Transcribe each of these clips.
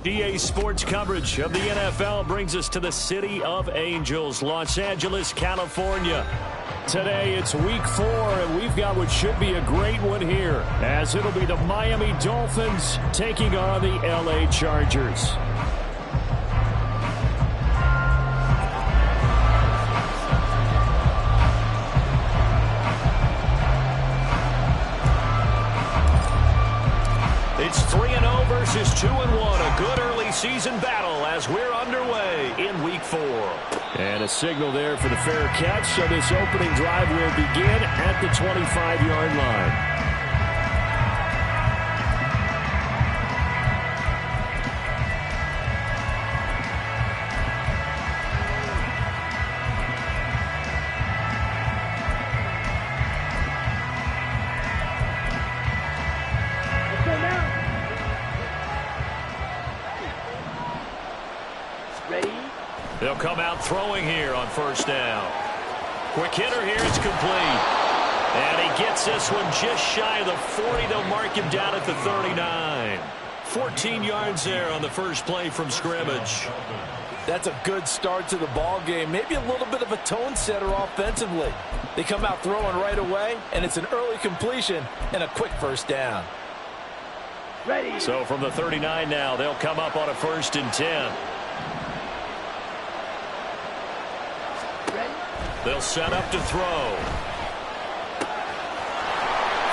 EA Sports coverage of the NFL brings us to the City of Angels, Los Angeles, California. Today it's week 4, and we've got what should be a great one here, as it'll be the Miami Dolphins taking on the LA Chargers. It's 3-0 versus 2-1, a good early season battle as we're underway in week 4. And a signal there for the fair catch, so this opening drive will begin at the 25-yard line. They'll come out throwing here on first down. Quick hitter here, it's complete. And he gets this one just shy of the 40. They'll mark him down at the 39. 14 yards there on the first play from scrimmage. That's a good start to the ball game. Maybe a little bit of a tone setter offensively. They come out throwing right away, and it's an early completion and a quick first down. Ready. So from the 39 now, they'll come up on a 1st and 10. They'll set up to throw.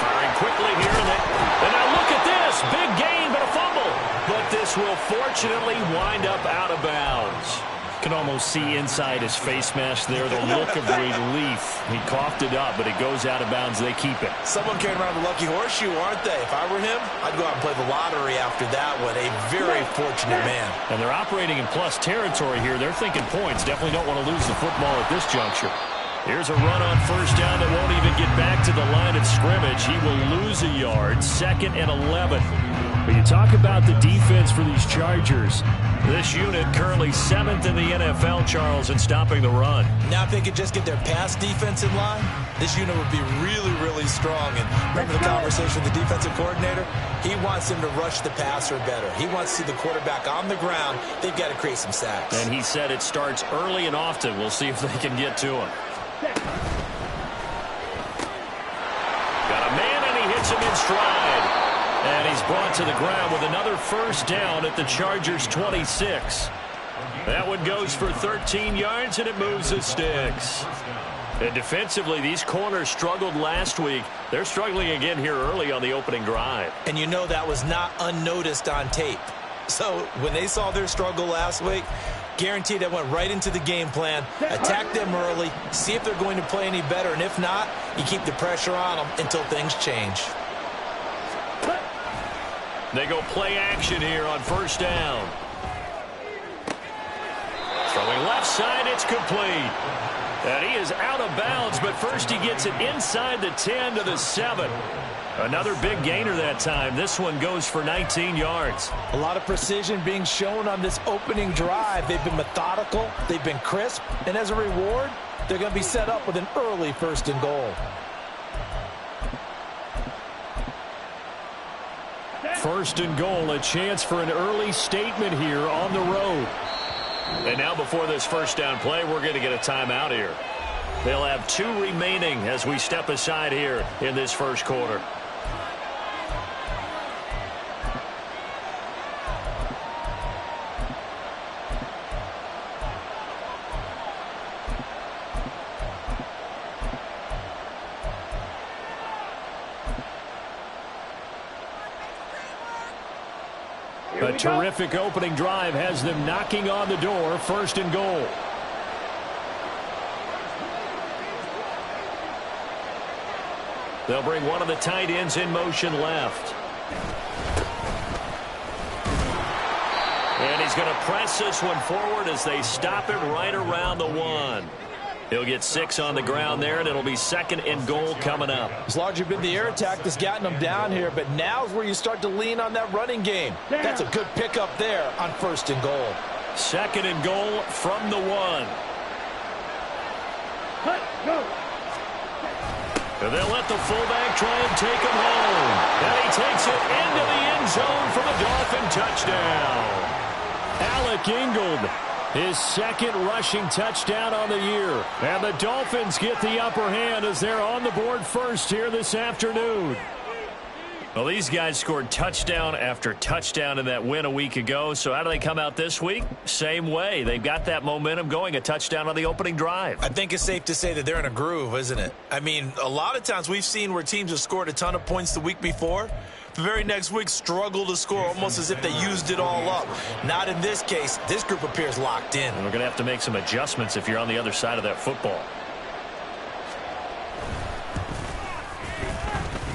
Firing quickly here. And now look at this. Big gain, but a fumble. But this will fortunately wind up out of bounds. Can almost see inside his face mask there, the look of relief. He coughed it up, but it goes out of bounds. They keep it. Someone came around the lucky horseshoe, aren't they? If I were him, I'd go out and play the lottery after that one. A very fortunate man. And they're operating in plus territory here. They're thinking points. Definitely don't want to lose the football at this juncture. Here's a run on first down that won't even get back to the line of scrimmage. He will lose a yard, 2nd and 11. But you talk about the defense for these Chargers. This unit currently 7th in the NFL, Charles, in stopping the run. Now if they could just get their pass defense in line, this unit would be really, really strong. And remember the conversation with the defensive coordinator? He wants them to rush the passer better. He wants to see the quarterback on the ground. They've got to create some sacks. And he said it starts early and often. We'll see if they can get to him. Got a man, and he hits him in stride. And he's brought to the ground with another first down at the Chargers' 26. That one goes for 13 yards, and it moves the sticks. And defensively, these corners struggled last week. They're struggling again here early on the opening drive. And you know that was not unnoticed on tape. So when they saw their struggle last week, guaranteed that went right into the game plan. Attack them early, see if they're going to play any better, and if not, you keep the pressure on them until things change. They go play action here on first down. Throwing left side, it's complete. And he is out of bounds, but first he gets it inside the 10 to the 7. Another big gainer that time. This one goes for 19 yards. A lot of precision being shown on this opening drive. They've been methodical, they've been crisp, and as a reward, they're going to be set up with an early 1st and goal. 1st and goal, a chance for an early statement here on the road. And now before this first down play, we're going to get a timeout here. They'll have 2 remaining as we step aside here in this first quarter. A terrific opening drive has them knocking on the door. 1st and goal. They'll bring one of the tight ends in motion left. And he's going to press this one forward as they stop it right around the 1. He'll get 6 on the ground there, and it'll be 2nd and goal coming up. It's largely been the air attack that's gotten them down here, but now's where you start to lean on that running game. That's a good pickup there on 1st and goal. 2nd and goal from the 1. And they'll let the fullback try and take him home. And he takes it into the end zone for the Dolphin touchdown. Alec Ingold, his second rushing touchdown on the year. And the Dolphins get the upper hand as they're on the board first here this afternoon. Well, these guys scored touchdown after touchdown in that win a week ago. So how do they come out this week? Same way. They've got that momentum going, a touchdown on the opening drive. I think it's safe to say that they're in a groove, isn't it? I mean, a lot of times we've seen where teams have scored a ton of points the week before. The very next week struggle to score almost as if they used it all up. Not in this case. This group appears locked in. And we're going to have to make some adjustments if you're on the other side of that football.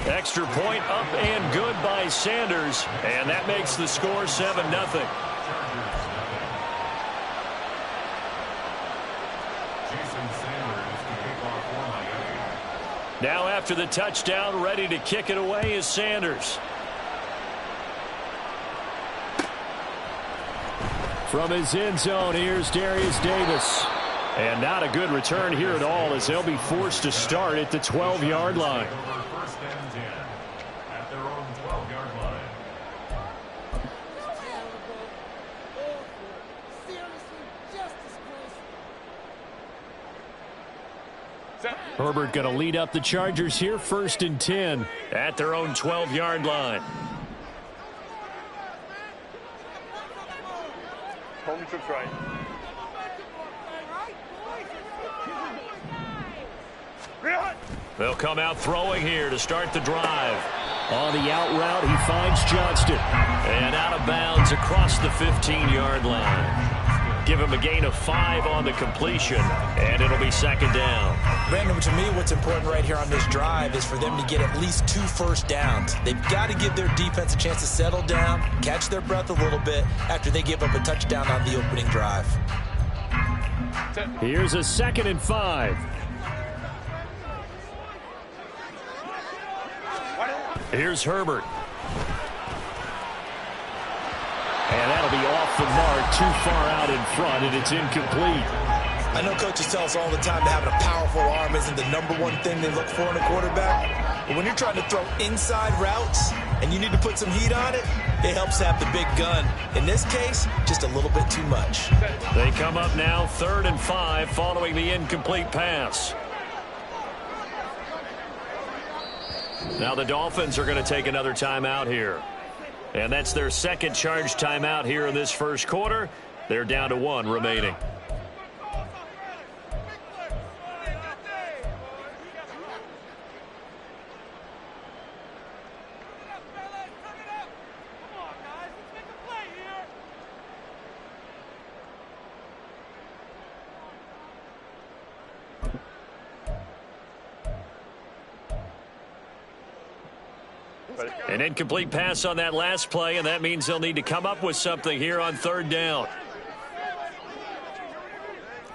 Extra point up and good by Sanders, and that makes the score 7-0. Now after the touchdown, ready to kick it away is Sanders. From his end zone, here's Darius Davis. And not a good return here at all as they'll be forced to start at the 12-yard line. Herbert going to lead up the Chargers here, 1st and 10 at their own 12-yard line. Home trips right. They'll come out throwing here to start the drive. On the out route, he finds Johnston. And out of bounds across the 15-yard line. Give him a gain of 5 on the completion, and it'll be 2nd down. Brandon, to me, what's important right here on this drive is for them to get at least 2 first downs. They've got to give their defense a chance to settle down, catch their breath a little bit after they give up a touchdown on the opening drive. Here's a 2nd and 5. Here's Herbert. And that'll be off the mark, too far out in front, and it's incomplete. I know coaches tell us all the time that having a powerful arm isn't the #1 thing they look for in a quarterback. But when you're trying to throw inside routes and you need to put some heat on it, it helps have the big gun. In this case, just a little bit too much. They come up now 3rd and 5 following the incomplete pass. Now the Dolphins are going to take another timeout here. And that's their 2nd charge timeout here in this first quarter. They're down to 1 remaining. An incomplete pass on that last play, and that means they'll need to come up with something here on 3rd down.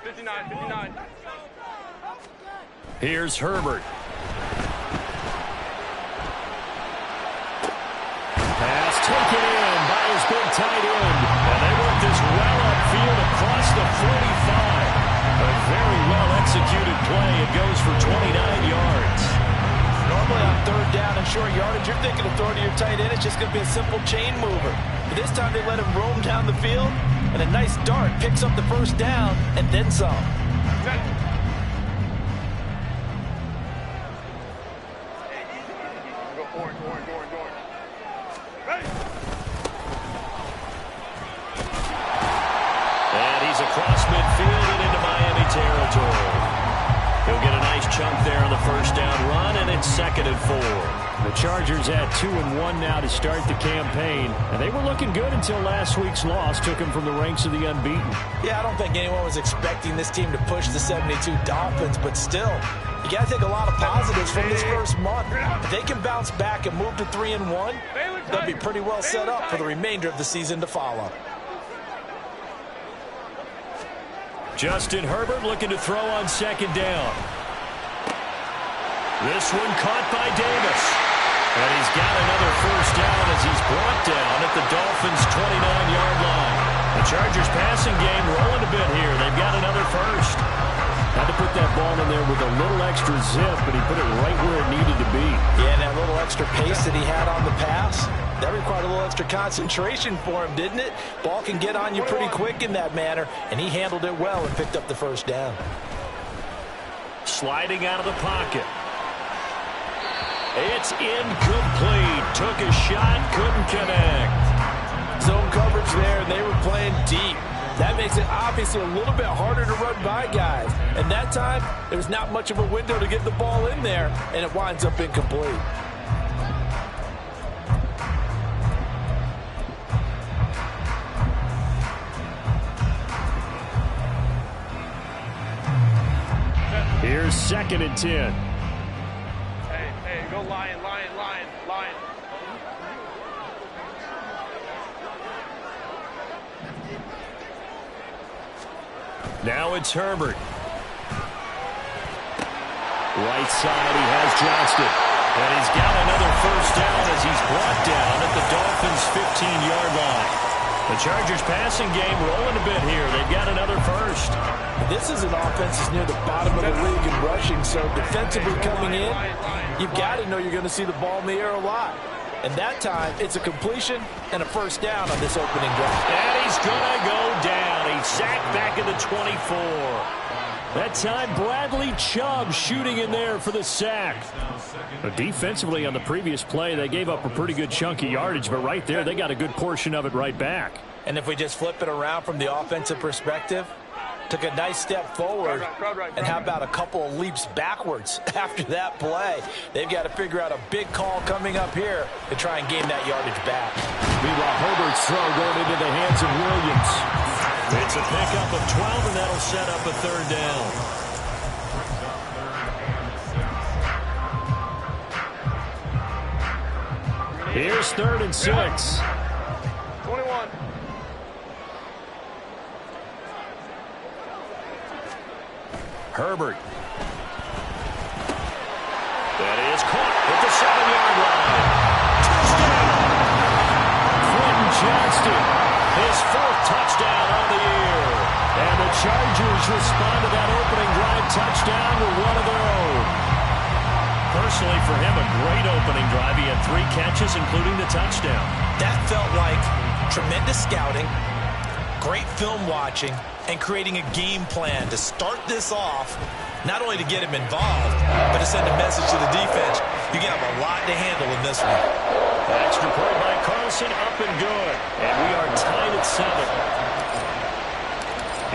59. Here's Herbert. Pass taken in by his big tight end. And they work this well upfield across the 45. A very well-executed play. It goes for 29 yards. Normally on 3rd down and short yardage, you're thinking of throwing to your tight end. It's just going to be a simple chain mover. But this time they let him roam down the field, and a nice dart picks up the 1st down and then some. Go orange. Ready. And he's across midfield and into Miami territory. He'll get a nice chunk there on the 1st down run, and it's 2nd and 4. The Chargers at 2-1 now to start the campaign, and they were looking good until last week's loss took them from the ranks of the unbeaten. Yeah, I don't think anyone was expecting this team to push the 72 Dolphins, but still, you got to take a lot of positives from this first month. If they can bounce back and move to 3-1, they'll be pretty well set up for the remainder of the season to follow. Justin Herbert looking to throw on 2nd down. This one caught by Davis. And he's got another 1st down as he's brought down at the Dolphins' 29-yard line. The Chargers passing game rolling a bit here. They've got another 1st. Had to put that ball in there with a little extra zip, but he put it right where it needed to be. Yeah, and that little extra pace that he had on the pass, that required a little extra concentration for him, didn't it? Ball can get on you pretty quick in that manner, and he handled it well and picked up the first down. Sliding out of the pocket. It's incomplete. Took a shot, couldn't connect. Zone coverage there, and they were playing deep. That makes it obviously a little bit harder to run by guys. And that time, there was not much of a window to get the ball in there, and it winds up incomplete. Here's 2nd and 10. Hey, go Lion. Now it's Herbert. Right side, he has Johnston. And he's got another first down as he's brought down at the Dolphins' 15-yard line. The Chargers' passing game rolling a bit here. They've got another first. This is an offense that's near the bottom of the league in rushing, so defensively coming in, you've got to know you're going to see the ball in the air a lot. And that time, it's a completion and a first down on this opening drive. And he's going to go down. He's sacked back at the 24. That time, Bradley Chubb shooting in there for the sack. Defensively on the previous play, they gave up a pretty good chunk of yardage, but right there, they got a good portion of it right back. And if we just flip it around from the offensive perspective, took a nice step forward, and how about a couple of leaps backwards after that play? They've got to figure out a big call coming up here to try and gain that yardage back. Meanwhile, Herbert's throw going into the hands of Williams. It's a pickup of 12, and that'll set up a third down. Here's 3rd and 6. 21. Herbert. That is caught at the 7-yard line. Touchdown! Quentin Johnston, his 4th touchdown on the year. And the Chargers respond to that opening drive touchdown with one of their own. Personally, for him, a great opening drive. He had 3 catches, including the touchdown. That felt like tremendous scouting, great film watching, and creating a game plan to start this off, not only to get him involved, but to send a message to the defense. You have a lot to handle in this one. Extra point by Carlson, up and good. And we are tied at 7.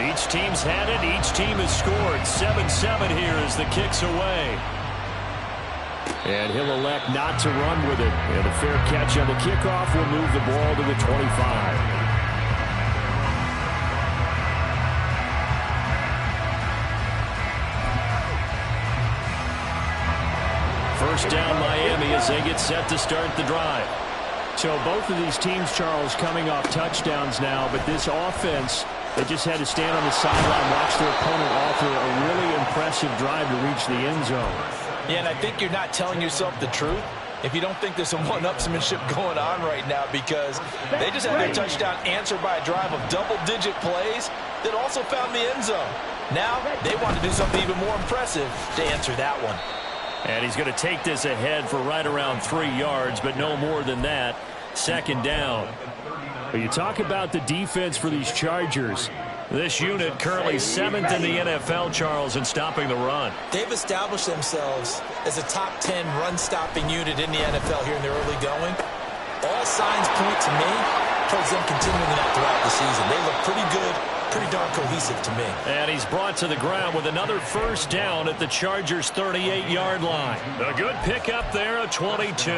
Each team's had it. Each team has scored. 7-7 here as the kick's away. And he'll elect not to run with it. And a fair catch on the kickoff will move the ball to the 25. First down Miami as they get set to start the drive. So both of these teams, Charles, coming off touchdowns now, but this offense, they just had to stand on the sideline, watch their opponent offer a really impressive drive to reach the end zone. Yeah, and I think you're not telling yourself the truth if you don't think there's some one-upsmanship going on right now, because they just had their touchdown answered by a drive of double-digit plays that also found the end zone. Now they want to do something even more impressive to answer that one. And he's going to take this ahead for right around 3 yards, but no more than that. 2nd down. But you talk about the defense for these Chargers. This unit currently 7th in the NFL, Charles, in stopping the run. They've established themselves as a top 10 run-stopping unit in the NFL here in the early going. All signs point to me towards them continuing that throughout the season. They look pretty good, pretty darn cohesive to me. And he's brought to the ground with another first down at the Chargers' 38-yard line. A good pickup there, a 22.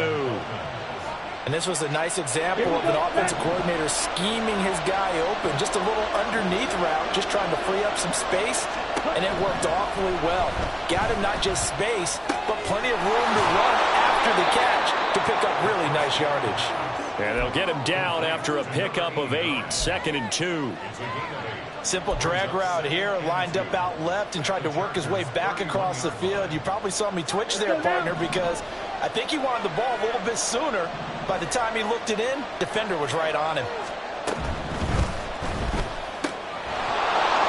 And this was a nice example of an offensive coordinator scheming his guy open. Just a little underneath route, just trying to free up some space, and it worked awfully well. Got him not just space, but plenty of room to run after the catch to pick up really nice yardage. And they'll get him down after a pickup of 8, 2nd and 2. Simple drag route here, lined up out left and tried to work his way back across the field. You probably saw me twitch there, partner, because I think he wanted the ball a little bit sooner. By the time he looked it in, defender was right on him.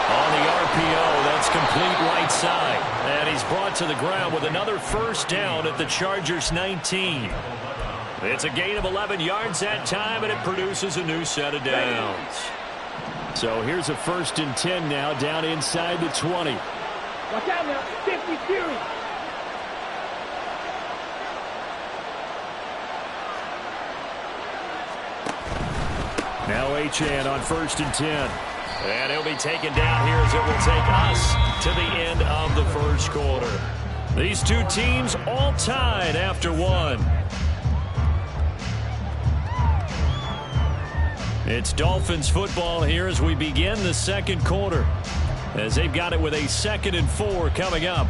On the RPO, that's complete right side. And he's brought to the ground with another first down at the Chargers' 19. It's a gain of 11 yards that time, and it produces a new set of downs. So here's a 1st and 10 now, down inside the 20. Watch out now, 50 series. Now Achane on 1st and 10. And he'll be taken down here as it will take us to the end of the first quarter. These two teams all tied after one. It's Dolphins football here as we begin the second quarter, as they've got it with a 2nd and 4 coming up.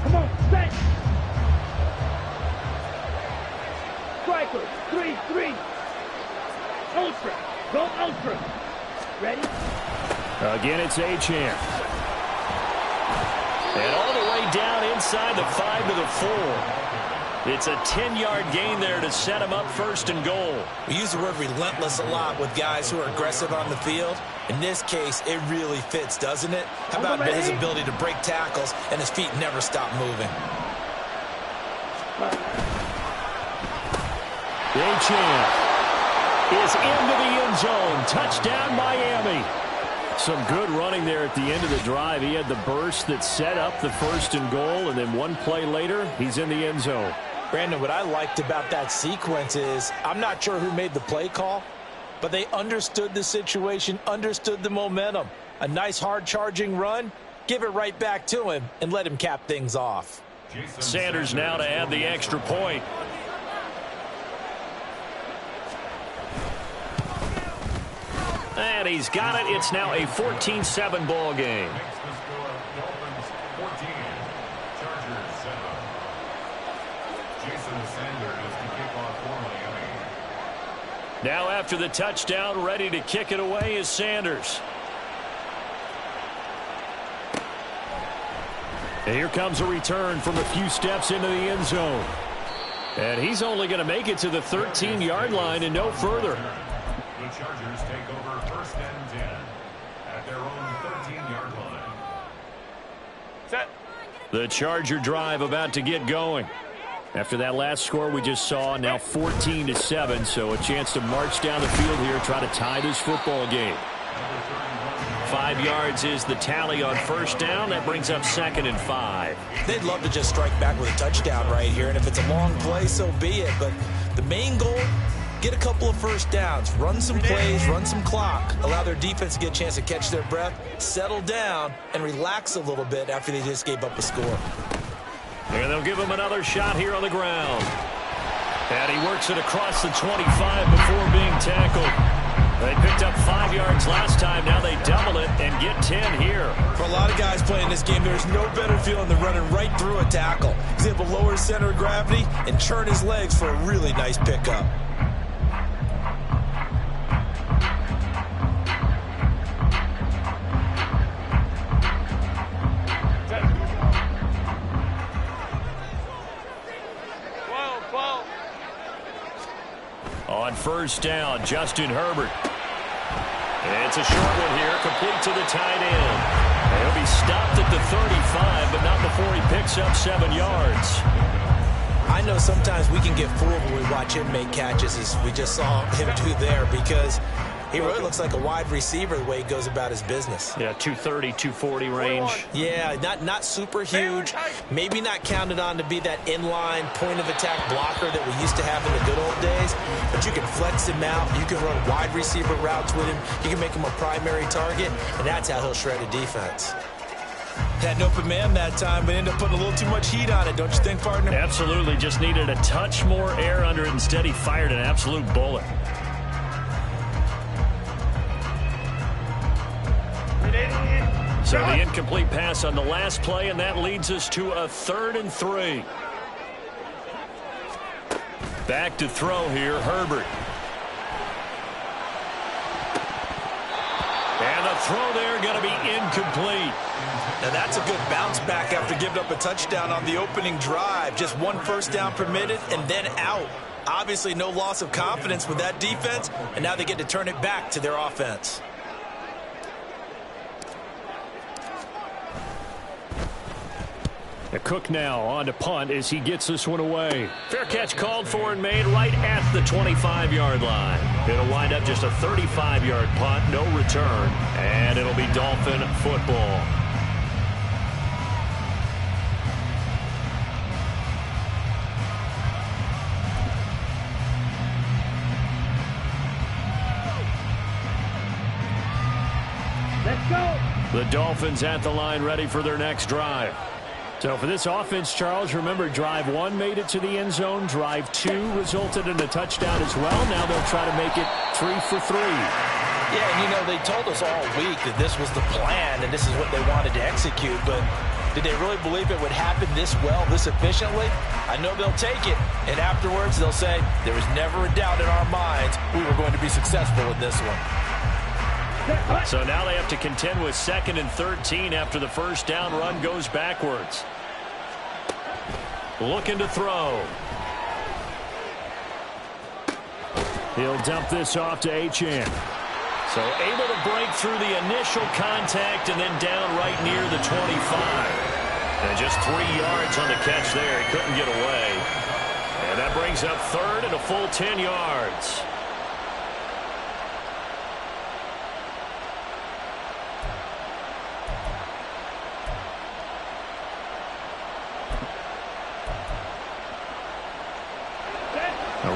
Come on, set. Striker, 3-3. Ultra, go ultra. Ready? Again, it's Achane. And all the way down inside the 5 to the 4. It's a 10-yard gain there to set him up 1st and goal. We use the word relentless a lot with guys who are aggressive on the field. In this case, it really fits, doesn't it? How about his ability to break tackles and his feet never stop moving? Achane is into the end zone. Touchdown, Miami. Some good running there at the end of the drive. He had the burst that set up the 1st and goal, and then one play later, he's in the end zone. Brandon, what I liked about that sequence is I'm not sure who made the play call, but they understood the situation, understood the momentum. A nice hard-charging run, give it right back to him, and let him cap things off. Sanders now to add the extra point. And he's got it. It's now a 14-7 ball game. Now after the touchdown, ready to kick it away is Sanders. And here comes a return from a few steps into the end zone. And he's only going to make it to the 13-yard line and no further. The Chargers take over 1st and 10 at their own 13-yard line. Set. The Charger drive about to get going. After that last score we just saw, now 14-7, so a chance to march down the field here, try to tie this football game. 5 yards is the tally on 1st down. That brings up 2nd and 5. They'd love to just strike back with a touchdown right here, and if it's a long play, so be it. But the main goal, get a couple of 1st downs, run some plays, run some clock, allow their defense to get a chance to catch their breath, settle down, and relax a little bit after they just gave up a score. And they'll give him another shot here on the ground. And he works it across the 25 before being tackled. They picked up 5 yards last time. Now they double it and get 10 here. For a lot of guys playing this game, there's no better feeling than running right through a tackle. He's able to lower his center of gravity and turn his legs for a really nice pickup. On 1st down, Justin Herbert. It's a short one here, complete to the tight end. He'll be stopped at the 35, but not before he picks up 7 yards. I know sometimes we can get fooled when we watch him make catches, as we just saw him do there, because he really looks like a wide receiver the way he goes about his business. Yeah, 230, 240 range. Yeah, not super huge. Maybe not counted on to be that inline point-of-attack blocker that we used to have in the good old days. But you can flex him out. You can run wide receiver routes with him. You can make him a primary target, and that's how he'll shred a defense. Had an open man that time, but ended up putting a little too much heat on it, don't you think, partner? Absolutely. Just needed a touch more air under it. Instead, he fired an absolute bullet. So the incomplete pass on the last play, and that leads us to a 3rd and 3. Back to throw here, Herbert. And the throw there going to be incomplete. Now that's a good bounce back after giving up a touchdown on the opening drive. Just 1 first down permitted and then out. Obviously, no loss of confidence with that defense, and now they get to turn it back to their offense. The Cook now on to punt as he gets this one away. Fair catch called for and made right at the 25-yard line. It'll wind up just a 35-yard punt, no return, and it'll be Dolphin football. Let's go. The Dolphins at the line ready for their next drive. So for this offense, Charles, remember drive 1 made it to the end zone. Drive 2 resulted in a touchdown as well. Now they'll try to make it 3 for 3. Yeah, and you know, they told us all week that this was the plan and this is what they wanted to execute, but did they really believe it would happen this well, this efficiently? I know they'll take it, and afterwards they'll say, there was never a doubt in our minds we were going to be successful in this one. So now they have to contend with 2nd and 13 after the first down run goes backwards. Looking to throw. He'll dump this off to Achane. So able to break through the initial contact and then down right near the 25. And just 3 yards on the catch there. He couldn't get away. And that brings up 3rd and a full 10 yards.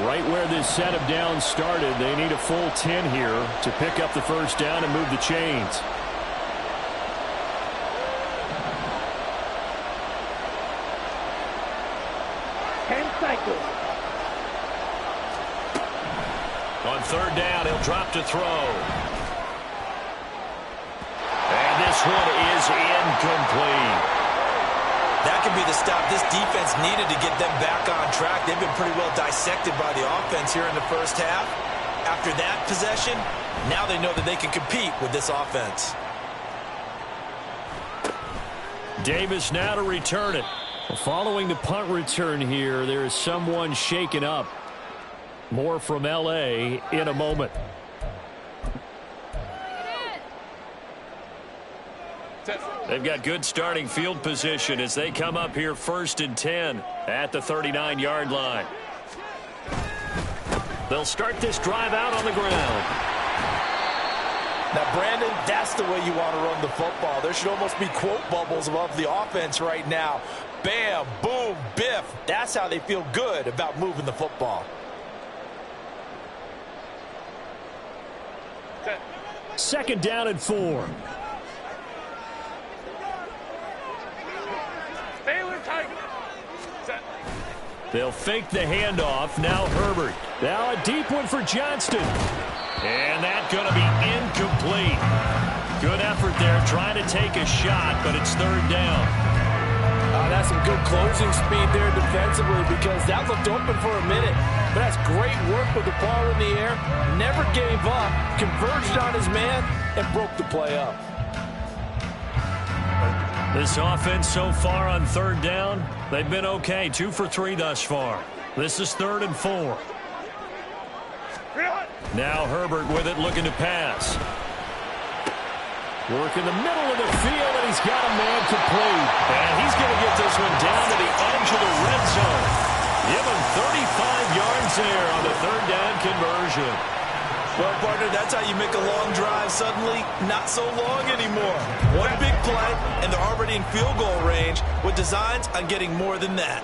Right where this set of downs started, they need a full 10 here to pick up the first down and move the chains. Cycle. On 3rd down, he'll drop to throw. And this one is incomplete. That could be the stop this defense needed to get them back on track. They've been pretty well dissected by the offense here in the first half. After that possession, now they know that they can compete with this offense. Davis now to return it. Following the punt return here, there is someone shaken up. More from LA in a moment. They've got good starting field position as they come up here 1st and 10 at the 39-yard line. They'll start this drive out on the ground. Now, Brandon, that's the way you want to run the football. There should almost be quote bubbles above the offense right now. Bam, boom, biff. That's how they feel good about moving the football. 2nd down and 4. They'll fake the handoff. Now Herbert. Now a deep one for Johnston. And that's going to be incomplete. Good effort there trying to take a shot, but it's 3rd down. That's some good closing speed there defensively because that looked open for a minute. But that's great work with the ball in the air. Never gave up. Converged on his man and broke the play up. This offense so far on 3rd down, they've been okay. 2 for 3 thus far. This is 3rd and 4. Now Herbert with it, looking to pass. Work in the middle of the field, and he's got a man complete. And he's going to get this one down to the edge of the red zone. Give him 35 yards there on the 3rd down conversion. Well, partner, that's how you make a long drive suddenly not so long anymore. One big play, and they're already in field goal range with designs on getting more than that.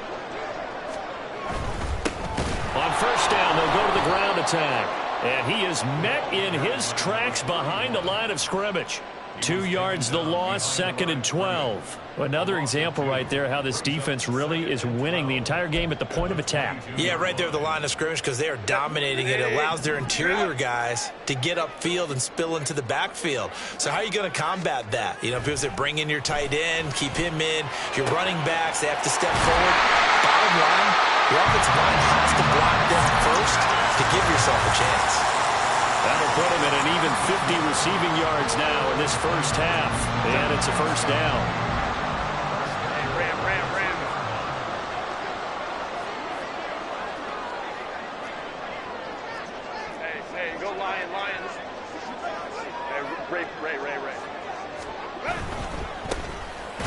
On 1st down, they'll go to the ground attack. And he is met in his tracks behind the line of scrimmage. 2 yards the loss, 2nd and 12. Another example right there how this defense really is winning the entire game at the point of attack. Yeah, right there at the line of scrimmage because they are dominating it. It allows their interior guys to get upfield and spill into the backfield. So how are you going to combat that? You know, because they bring in your tight end, keep him in. Your running backs, they have to step forward. Bottom line, your offensive line has to block them first to give yourself a chance. That'll put him at an even 50 receiving yards now in this first half. And it's a 1st down.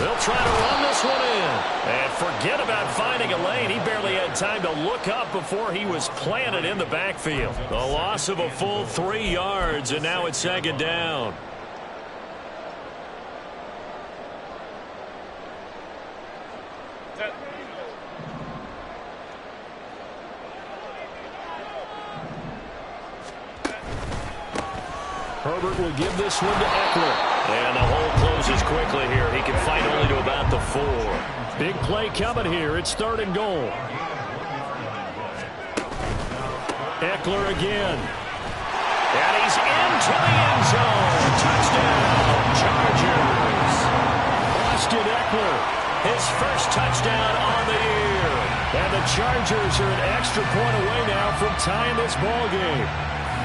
They'll try to run this one in. And forget about finding a lane. He barely had time to look up before he was planted in the backfield. The loss of a full 3 yards, and now it's second down. Herbert will give this one to Eckler. And the hole closes quickly here. He can fight only to about the 4. Big play coming here. It's 3rd and goal. Eckler again. And he's into the end zone. Touchdown, Chargers. Austin Eckler, his first touchdown on the year. And the Chargers are an extra point away now from tying this ball game.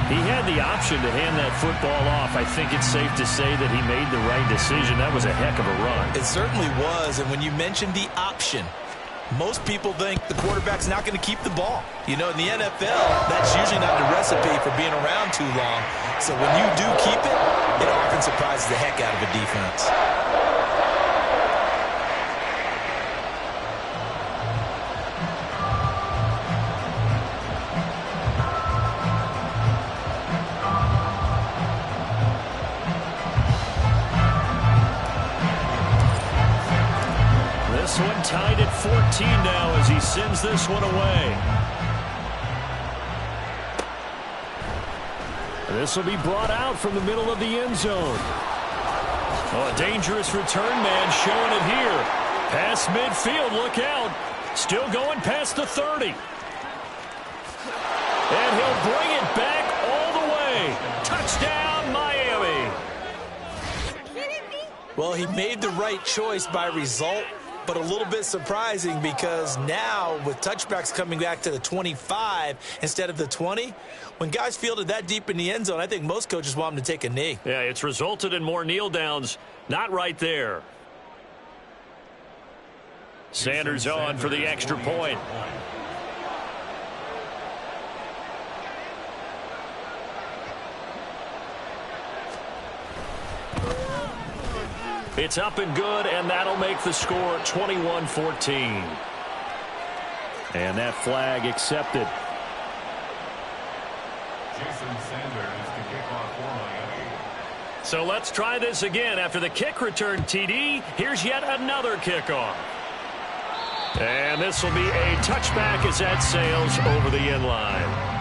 He had the option to hand that football off. I think it's safe to say that he made the right decision. That was a heck of a run. It certainly was. And when you mentioned the option, most people think the quarterback's not going to keep the ball. You know, in the NFL, that's usually not the recipe for being around too long. So when you do keep it, it often surprises the heck out of a defense. This one tied at 14 now as he sends this one away. This will be brought out from the middle of the end zone. Oh, a dangerous return man showing it here. Past midfield, look out. Still going past the 30. And he'll bring it back all the way. Touchdown, Miami. Well, he made the right choice by result, but a little bit surprising because now with touchbacks coming back to the 25 instead of the 20, when guys fielded that deep in the end zone, I think most coaches want them to take a knee. Yeah, it's resulted in more kneel downs. Not right there. Sanders on for the extra point. It's up and good, and that'll make the score 21-14. And that flag accepted. Jason Sanders to kick off for Miami. So let's try this again. After the kick return TD, here's yet another kickoff. And this will be a touchback as that sails over the end line.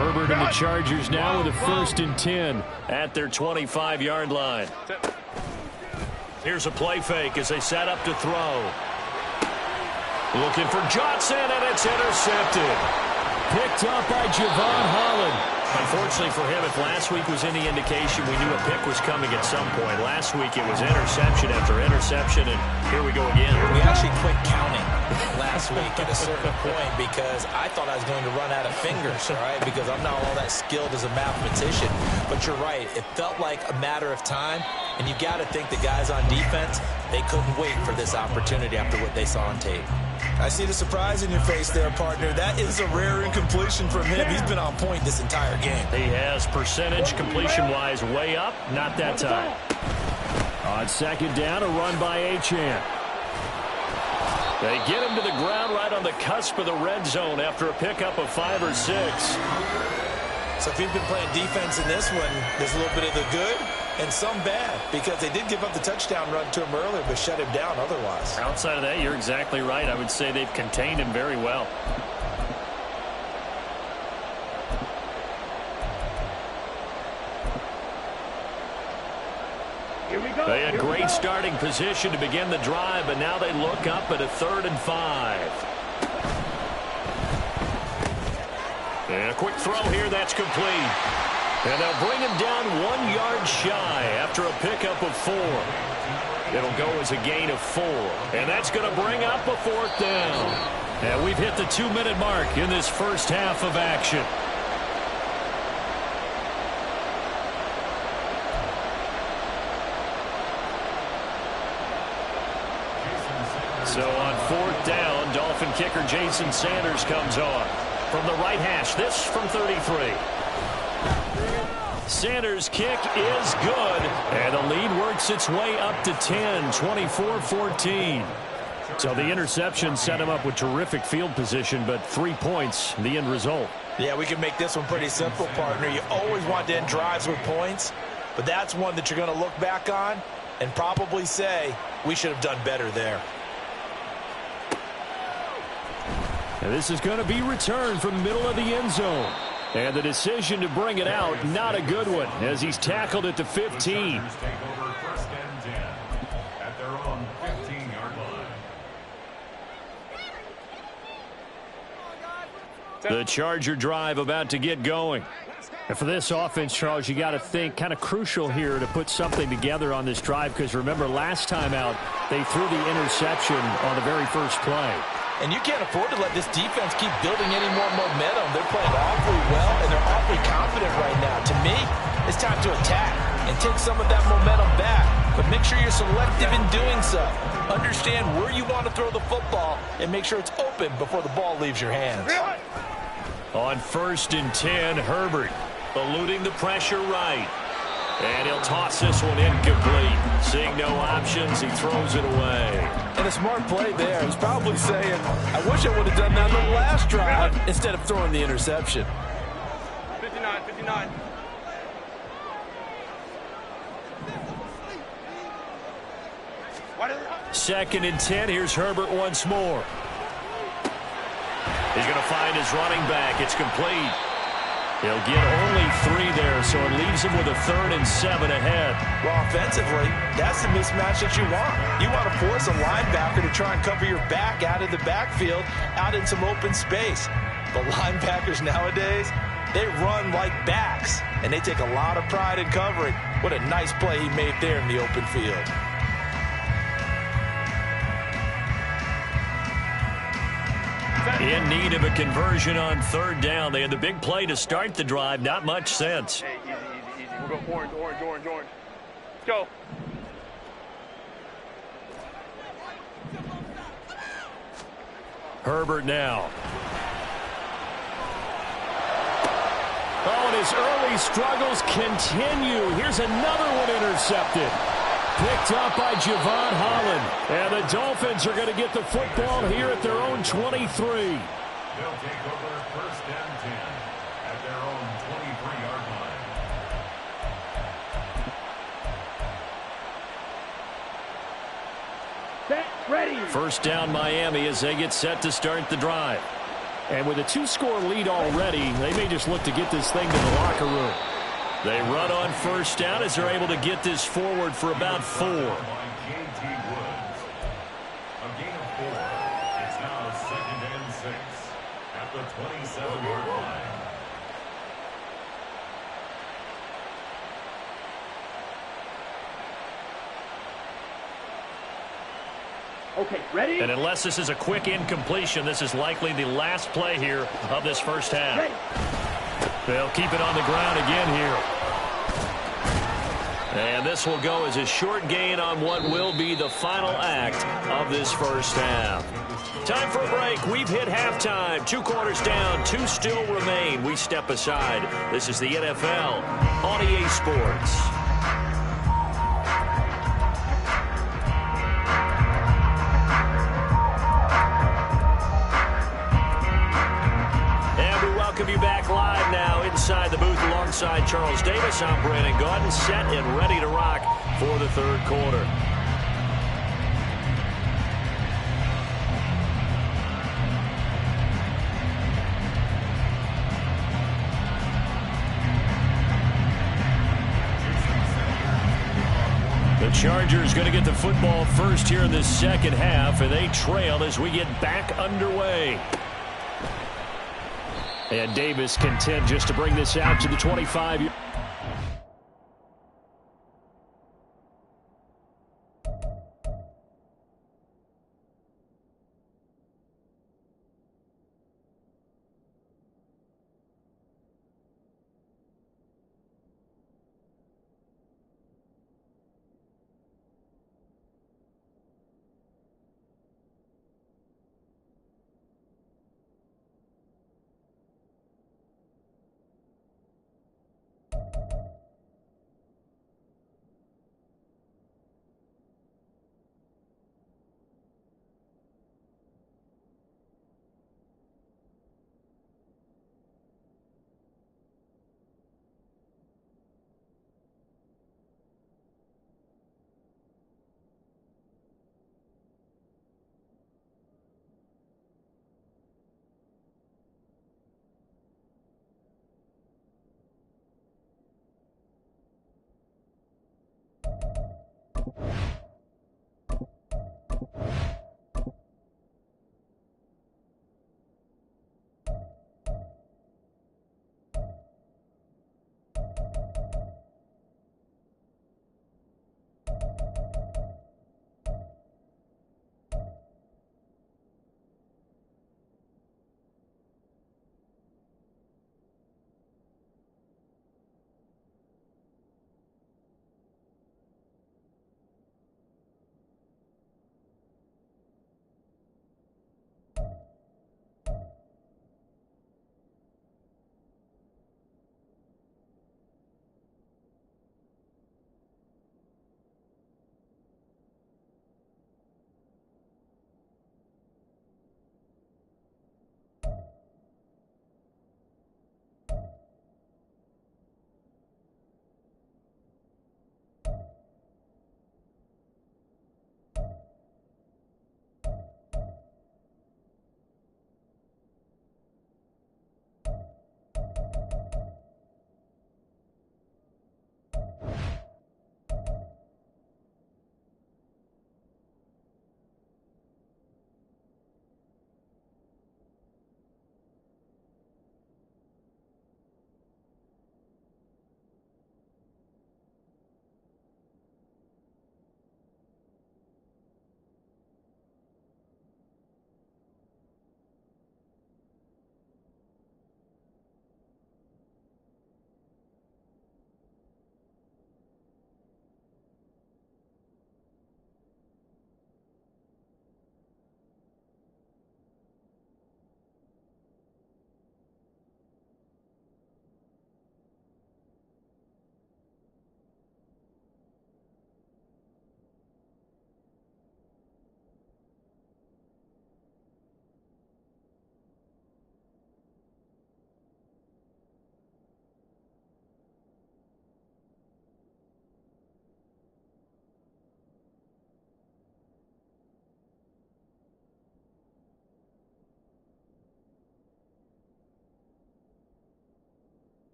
Herbert and the Chargers now with a 1st and 10 at their 25-yard line. Here's a play fake as they set up to throw. Looking for Johnson, and it's intercepted. Picked up by Javon Holland. Unfortunately for him, if last week was any indication, we knew a pick was coming at some point. Last week it was interception after interception, and here we go again. We actually quit counting last week at a certain point because I thought I was going to run out of fingers, all right, because I'm not all that skilled as a mathematician. But you're right. It felt like a matter of time, and you've got to think the guys on defense, they couldn't wait for this opportunity after what they saw on tape. I see the surprise in your face there, partner. That is a rare incompletion from him. He's been on point this entire game. He has percentage completion-wise way up. Not that time. On second down, a run by Achane. They get him to the ground right on the cusp of the red zone after a pickup of 5 or 6. So if you've been playing defense in this one, there's a little bit of the good and some bad because they did give up the touchdown run to him earlier but shut him down otherwise. Outside of that, you're exactly right. I would say they've contained him very well. Here we go. They had great starting position to begin the drive, but now they look up at a 3rd and 5. And a quick throw here, that's complete. And they'll bring him down 1 yard shy after a pickup of 4. It'll go as a gain of 4. And that's going to bring up a 4th down. And we've hit the 2-minute mark in this first half of action. So on 4th down, Dolphin kicker Jason Sanders comes on. From the right hash, this from 33. Sanders' kick is good, and the lead works its way up to 10, 24-14. So the interception set him up with terrific field position, but 3 points, the end result. Yeah, we can make this one pretty simple, partner. You always want to end drives with points, but that's one that you're going to look back on and probably say, we should have done better there. And this is going to be returned from the middle of the end zone. And the decision to bring it out, not a good one, as he's tackled at the 15. Take over first and 10 at their own 15-yard line. The Charger drive about to get going. And for this offense, Charles, you got to think kind of crucial here to put something together on this drive, because remember last time out they threw the interception on the very first play. And you can't afford to let this defense keep building any more momentum. They're playing awfully well, and they're awfully confident right now. To me, it's time to attack and take some of that momentum back. But make sure you're selective in doing so. Understand where you want to throw the football and make sure it's open before the ball leaves your hands. On 1st and 10, Herbert eluding the pressure right. And he'll toss this one incomplete. Seeing no options, he throws it away. And a smart play there. He's probably saying, I wish I would have done that on the last drive instead of throwing the interception. 59, 59. Second and 10, here's Herbert once more. He's going to find his running back. It's complete. He'll get only 3 there, so it leaves him with a 3rd and 7 ahead. Well, offensively, that's the mismatch that you want. You want to force a linebacker to try and cover your back out of the backfield, out in some open space. But linebackers nowadays, they run like backs, and they take a lot of pride in covering. What a nice play he made there in the open field. In need of a conversion on 3rd down. They had the big play to start the drive. Not much sense. Hey, easy, easy, easy. We'll go orange, orange, orange, orange. Let's go. Herbert now. Oh, and his early struggles continue. Here's another one intercepted. Picked up by Javon Holland. And the Dolphins are going to get the football here at their own 23. They'll take over first and 10 at their own 23-yard line. Set, ready. First down Miami as they get set to start the drive. And with a 2-score lead already, they may just look to get this thing to the locker room. They run on 1st down as they're able to get this forward for about 4. A gain of 4. It's now 2nd and 6 at the 27-yard line. Okay, ready? And unless this is a quick incompletion, this is likely the last play here of this first half. Ready. They'll keep it on the ground again here. And this will go as a short gain on what will be the final act of this first half. Time for a break. We've hit halftime. 2 quarters down, 2 still remain. We step aside. This is the NFL on EA Sports. Welcome you back live now inside the booth alongside Charles Davis. I'm Brandon Gaudin, set and ready to rock for the 3rd quarter. The Chargers going to get the football first here in this second half, and they trail as we get back underway. And Davis content just to bring this out to the 25.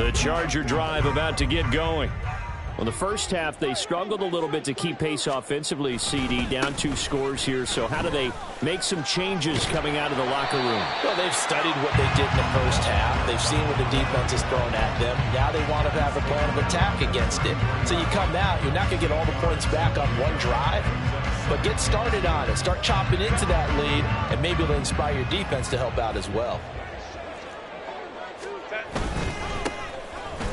The Charger drive about to get going. Well, the first half, they struggled a little bit to keep pace offensively, CD, down 2 scores here. So how do they make some changes coming out of the locker room? Well, they've studied what they did in the first half. They've seen what the defense has thrown at them. Now they want to have a plan of attack against it. So you come out, you're not going to get all the points back on one drive, but get started on it. Start chopping into that lead, and maybe it'll inspire your defense to help out as well.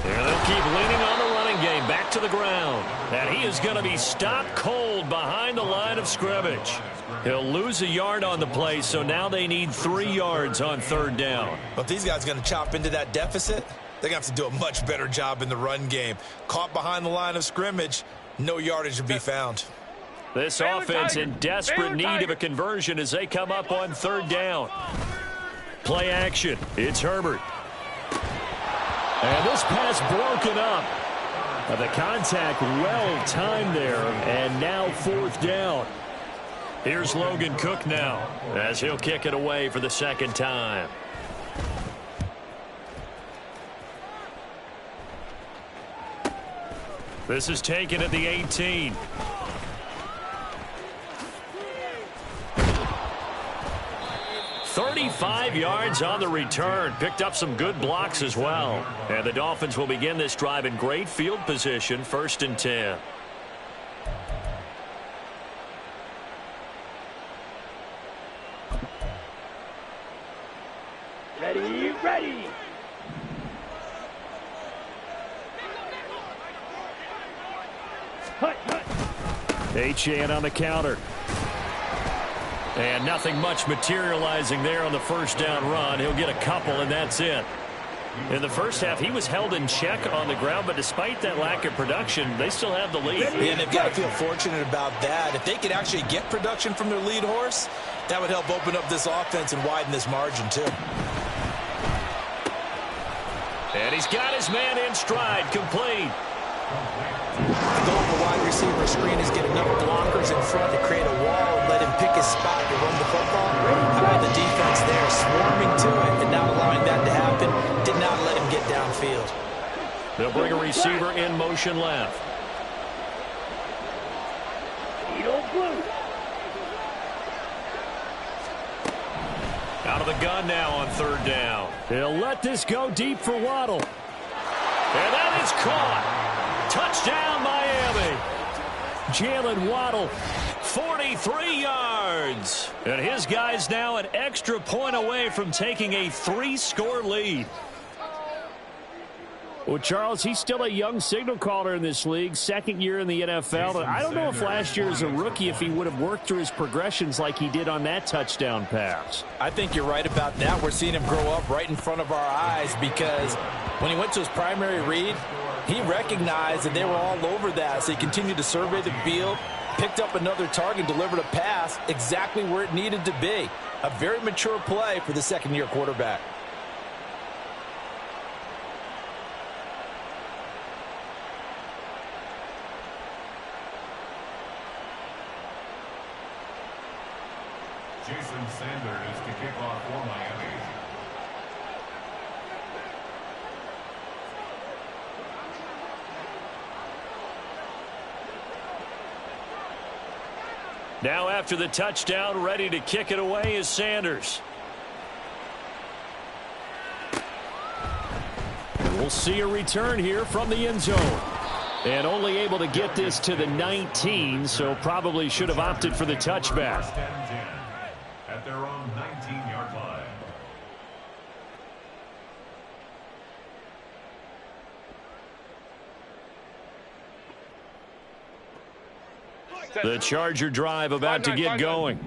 There they'll keep leaning on the running game. Back to the ground. And he is going to be stopped cold behind the line of scrimmage. He'll lose a yard on the play, so now they need 3 yards on 3rd down. But these guys are going to chop into that deficit. They're going to have to do a much better job in the run game. Caught behind the line of scrimmage, no yardage to be found. This offense in desperate need of a conversion as they come up on 3rd down. Play action. It's Herbert. And this pass broken up. The contact well timed there, and now 4th down. Here's Logan Cook now as he'll kick it away for the 2nd time. This is taken at the 18. "35 yards on the return." Picked up some good blocks as well. And the Dolphins will begin this drive in great field position, 1st and 10. Ready, ready. Hut, hut. Achane on the counter. And nothing much materializing there on the 1st down run. He'll get a couple, and that's it. In the first half, he was held in check on the ground, but despite that lack of production, they still have the lead. Yeah, and they've got to feel fortunate about that. If they could actually get production from their lead horse, that would help open up this offense and widen this margin, too. And he's got his man in stride, complete. The goal of the wide receiver screen is get enough blockers in front to create a wall and let him pick his spot to run the football. How about the defense there, swarming to it and not allowing that to happen? Did not let him get downfield. They'll bring a receiver in motion left. Out of the gun now on 3rd down. They'll let this go deep for Waddle. And that is caught. Touchdown, Miami. Jalen Waddle, 43 yards. And his guys now an extra point away from taking a 3-score lead. Well, Charles, he's still a young signal caller in this league, 2nd year in the NFL. But I don't know if last year as a rookie, if he would have worked through his progressions like he did on that touchdown pass. I think you're right about that. We're seeing him grow up right in front of our eyes because when he went to his primary read, he recognized that they were all over that, so he continued to survey the field, picked up another target, delivered a pass exactly where it needed to be. A very mature play for the 2nd-year quarterback. Jason Sanders to kick off for Miami. Now after the touchdown, ready to kick it away is Sanders. We'll see a return here from the end zone. And only able to get this to the 19, so probably should have opted for the touchback. 1st and 10 at their own 19-yard line. The Charger drive about to get going.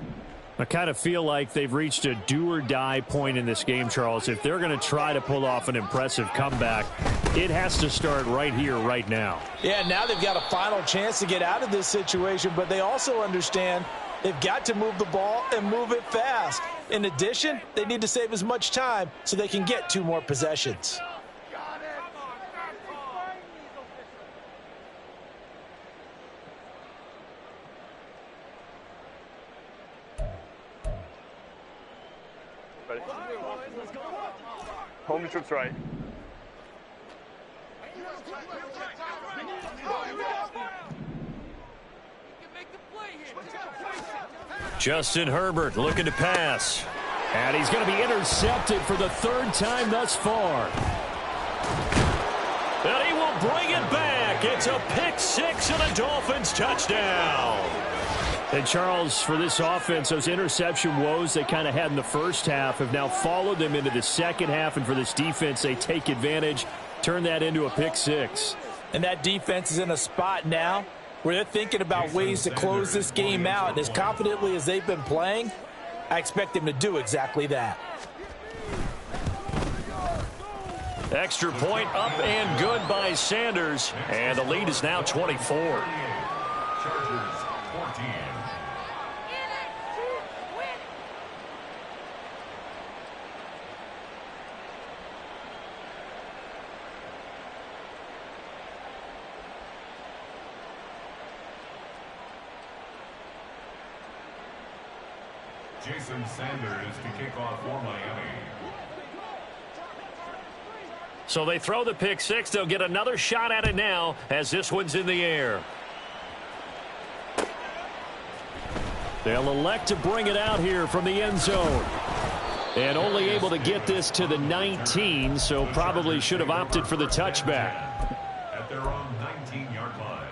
I kind of feel like they've reached a do-or-die point in this game, Charles. If they're going to try to pull off an impressive comeback, it has to start right here, right now. Yeah, now they've got a final chance to get out of this situation, but they also understand they've got to move the ball and move it fast. In addition, they need to save as much time so they can get 2 more possessions. Home trips right. Justin Herbert looking to pass. And he's going to be intercepted for the third time thus far. And he will bring it back. It's a pick six and a Dolphins touchdown. And Charles, for this offense, those interception woes they kind of had in the first half have now followed them into the second half. And for this defense, they take advantage, turn that into a pick six. And that defense is in a spot now where they're thinking about ways to close this game out. And as confidently as they've been playing, I expect them to do exactly that. Extra point up and good by Sanders. And the lead is now 24. Chargers 14. Jason Sanders to kick off for Miami. So they throw the pick six. They'll get another shot at it now as this one's in the air. They'll elect to bring it out here from the end zone. And only able to get this to the 19, so probably should have opted for the touchback. At their own 19-yard line.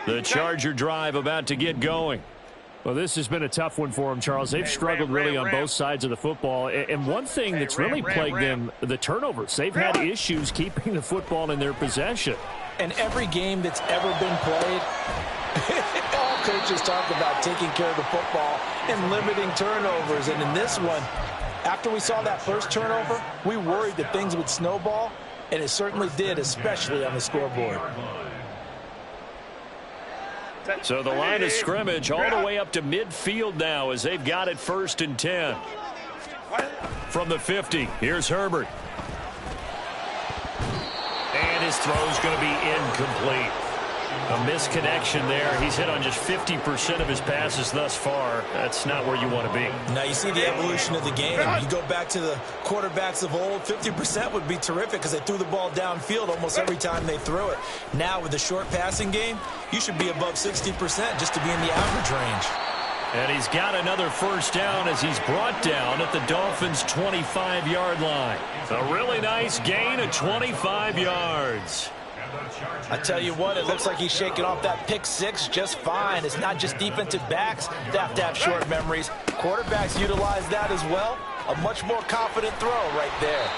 The Charger drive about to get going. Well, this has been a tough one for them, Charles. They've struggled really on both sides of the football. And one thing that's really plagued them, the turnovers. They've had issues keeping the football in their possession. And every game that's ever been played, all coaches talk about taking care of the football and limiting turnovers. And in this one, after we saw that first turnover, we worried that things would snowball, and it certainly did, especially on the scoreboard. So the line of scrimmage all the way up to midfield now as they've got it 1st and 10. From the 50, here's Herbert. And his throw's going to be incomplete. A misconnection there. He's hit on just 50% of his passes thus far. That's not where you want to be. Now you see the evolution of the game. You go back to the quarterbacks of old, 50% would be terrific because they threw the ball downfield almost every time they threw it. Now with the short passing game, you should be above 60% just to be in the average range. And he's got another first down as he's brought down at the Dolphins' 25-yard line. A really nice gain of 25 yards. I tell you what, it looks like he's shaking off that pick six just fine. It's not just defensive backs that have to have short memories. Quarterbacks utilize that as well. A much more confident throw right there.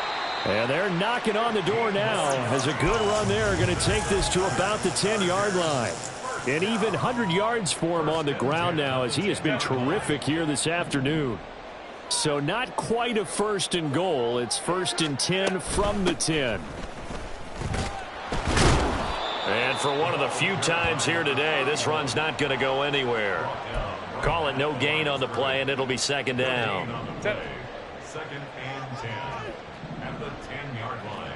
And they're knocking on the door now as a good run there. Going to take this to about the 10-yard line. And even 100 yards for him on the ground now as he has been terrific here this afternoon. So not quite a 1st and goal. It's 1st and 10 from the 10. And for one of the few times here today, this run's not going to go anywhere. Call it no gain on the play, and it'll be 2nd down. 2nd and 10 at the 10-yard line.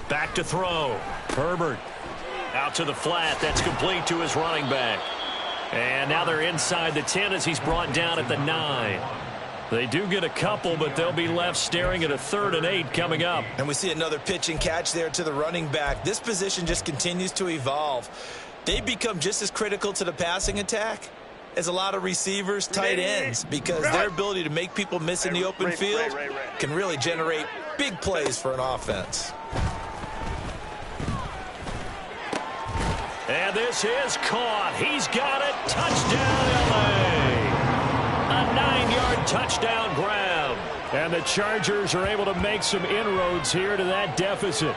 Back to throw. Herbert out to the flat. That's complete to his running back. And now they're inside the 10 as he's brought down at the 9. They do get a couple, but they'll be left staring at a 3rd and 8 coming up. And we see another pitch and catch there to the running back. This position just continues to evolve. They become just as critical to the passing attack as a lot of receivers, tight ends, because their ability to make people miss in the open field can really generate big plays for an offense. And this is caught. He's got it. Touchdown, LA. A 9-yard touchdown grab. And the Chargers are able to make some inroads here to that deficit.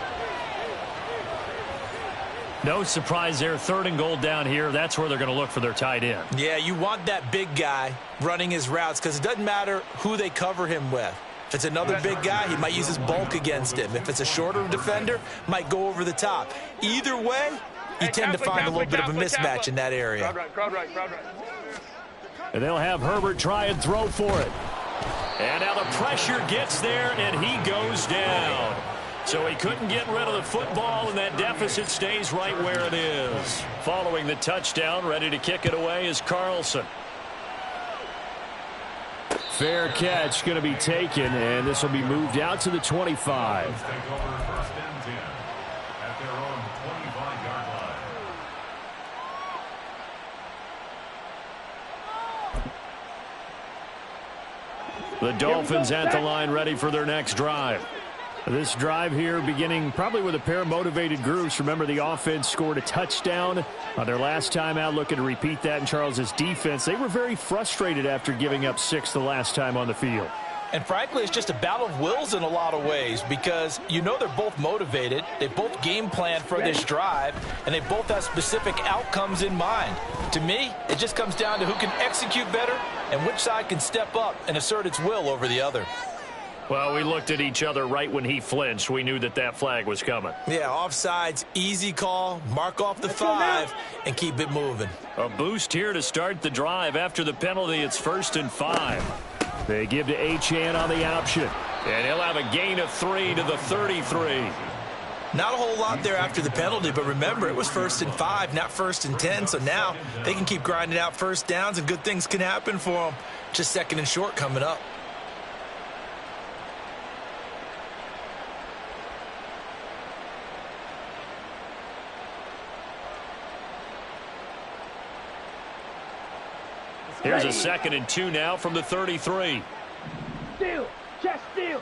No surprise there. 3rd and goal down here. That's where they're going to look for their tight end. Yeah, you want that big guy running his routes because it doesn't matter who they cover him with. If it's another big guy, he might use his bulk against him. If it's a shorter defender, might go over the top. Either way, you tend to find a little bit of a mismatch in that area. Crowd right. And they'll have Herbert try and throw for it. And now the pressure gets there, and he goes down. So he couldn't get rid of the football, and that deficit stays right where it is. Following the touchdown, ready to kick it away is Carlson. Fair catch going to be taken, and this will be moved out to the 25. Take over first and 10 at their own 25-yard line. The Dolphins at the line ready for their next drive. This drive here beginning probably with a pair of motivated groups. Remember, the offense scored a touchdown on their last time out, looking to repeat that in Charles's defense. They were very frustrated after giving up 6 the last time on the field. And frankly, it's just a battle of wills in a lot of ways because you know they're both motivated. They both game planned for this drive, and they both have specific outcomes in mind. To me, it just comes down to who can execute better and which side can step up and assert its will over the other. Well, we looked at each other right when he flinched. We knew that that flag was coming. Yeah, offsides, easy call, mark off the 5, and keep it moving. A boost here to start the drive. After the penalty, it's 1st and 5. They give to Achane on the option. And he'll have a gain of 3 to the 33. Not a whole lot there after the penalty, but remember, it was 1st and 5, not 1st and 10. So now they can keep grinding out first downs, and good things can happen for them. Just 2nd and short coming up. Here's a 2nd and 2 now from the 33. Steal. Check steal.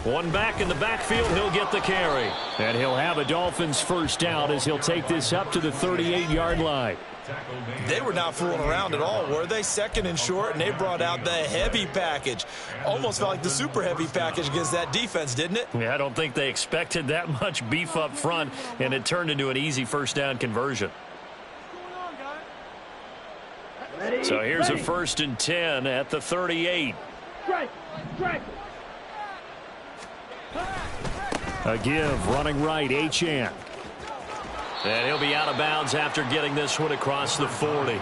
One back in the backfield, he'll get the carry. And he'll have a Dolphins first down as he'll take this up to the 38-yard line. They were not fooling around at all, were they? 2nd and short, and they brought out the heavy package. Almost felt like the super heavy package against that defense, didn't it? Yeah, I don't think they expected that much beef up front, and it turned into an easy first down conversion. So here's a 1st and 10 at the 38. Strike. A give, running right, Achane. And he'll be out of bounds after getting this one across the 40.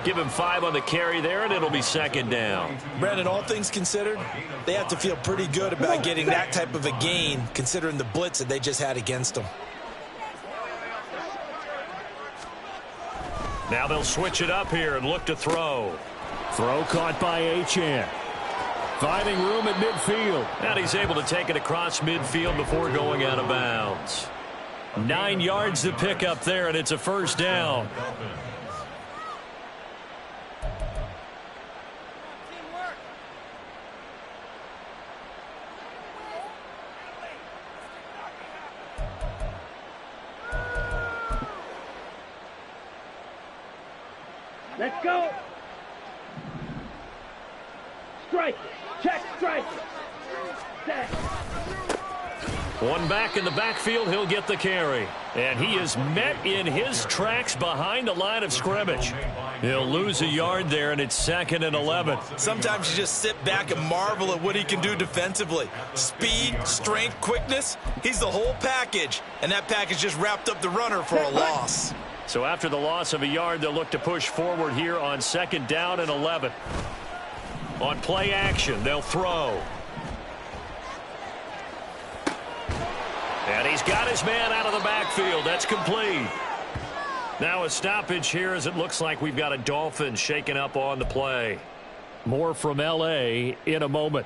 Give him 5 on the carry there, and it'll be 2nd down. Brandon, all things considered, they have to feel pretty good about getting that type of a gain, considering the blitz that they just had against them. Now they'll switch it up here and look to throw. Throw caught by Achane. Finding room at midfield. And he's able to take it across midfield before going out of bounds. 9 yards to pick up there, and it's a first down. Let's go. Strike. Check strike. Set. One back in the backfield, he'll get the carry. And he is met in his tracks behind the line of scrimmage. He'll lose a yard there, and it's 2nd and 11. Sometimes you just sit back and marvel at what he can do defensively. Speed, strength, quickness, he's the whole package. And that package just wrapped up the runner for a loss. So after the loss of a yard, they'll look to push forward here on 2nd down and 11. On play action, they'll throw. And he's got his man out of the backfield. That's complete. Now a stoppage here as it looks like we've got a Dolphin shaken up on the play. More from LA in a moment.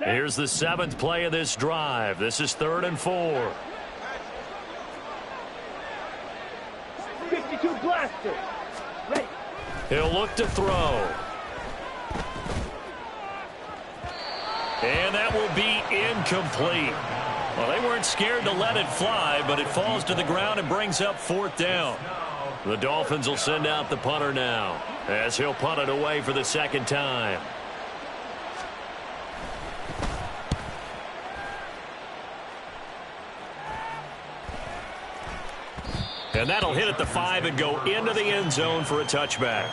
Here's the 7th play of this drive. This is 3rd and 4. 52 blaster. Ready. He'll look to throw. And that will be incomplete. Well, they weren't scared to let it fly, but it falls to the ground and brings up 4th down. The Dolphins will send out the punter now as he'll punt it away for the 2nd time. And that'll hit at the 5 and go into the end zone for a touchback.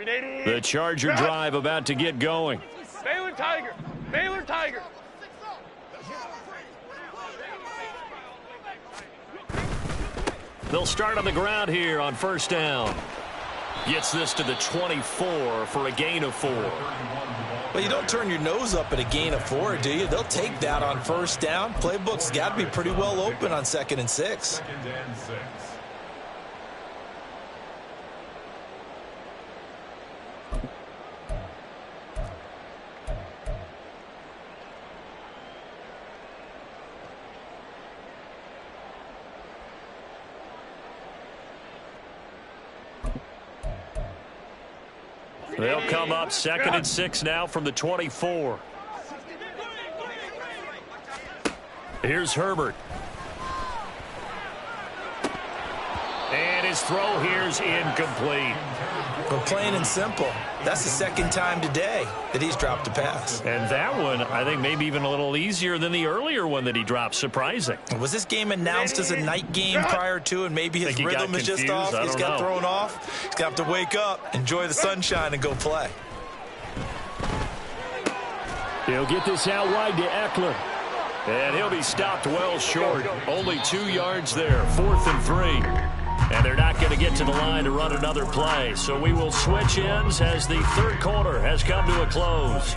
The Charger drive about to get going. Baylor Tiger. Baylor Tiger. They'll start on the ground here on first down. Gets this to the 24 for a gain of 4. Well, you don't turn your nose up at a gain of 4, do you? They'll take that on first down. Playbook's got to be pretty well open on 2nd and 6. 2nd and 6. They'll come up 2nd and 6 now from the 24. Here's Herbert. And his throw here's incomplete. But plain and simple, that's the 2nd time today that he's dropped a pass. And that one, I think, maybe even a little easier than the earlier one that he dropped. Surprising. Was this game announced as a night game prior to, and maybe his rhythm is just off? He's got thrown off. He's got to wake up, enjoy the sunshine, and go play. He'll get this out wide to Eckler. And he'll be stopped well short. Only 2 yards there, 4th and 3. And they're not going to get to the line to run another play. So we will switch ends as the 3rd quarter has come to a close.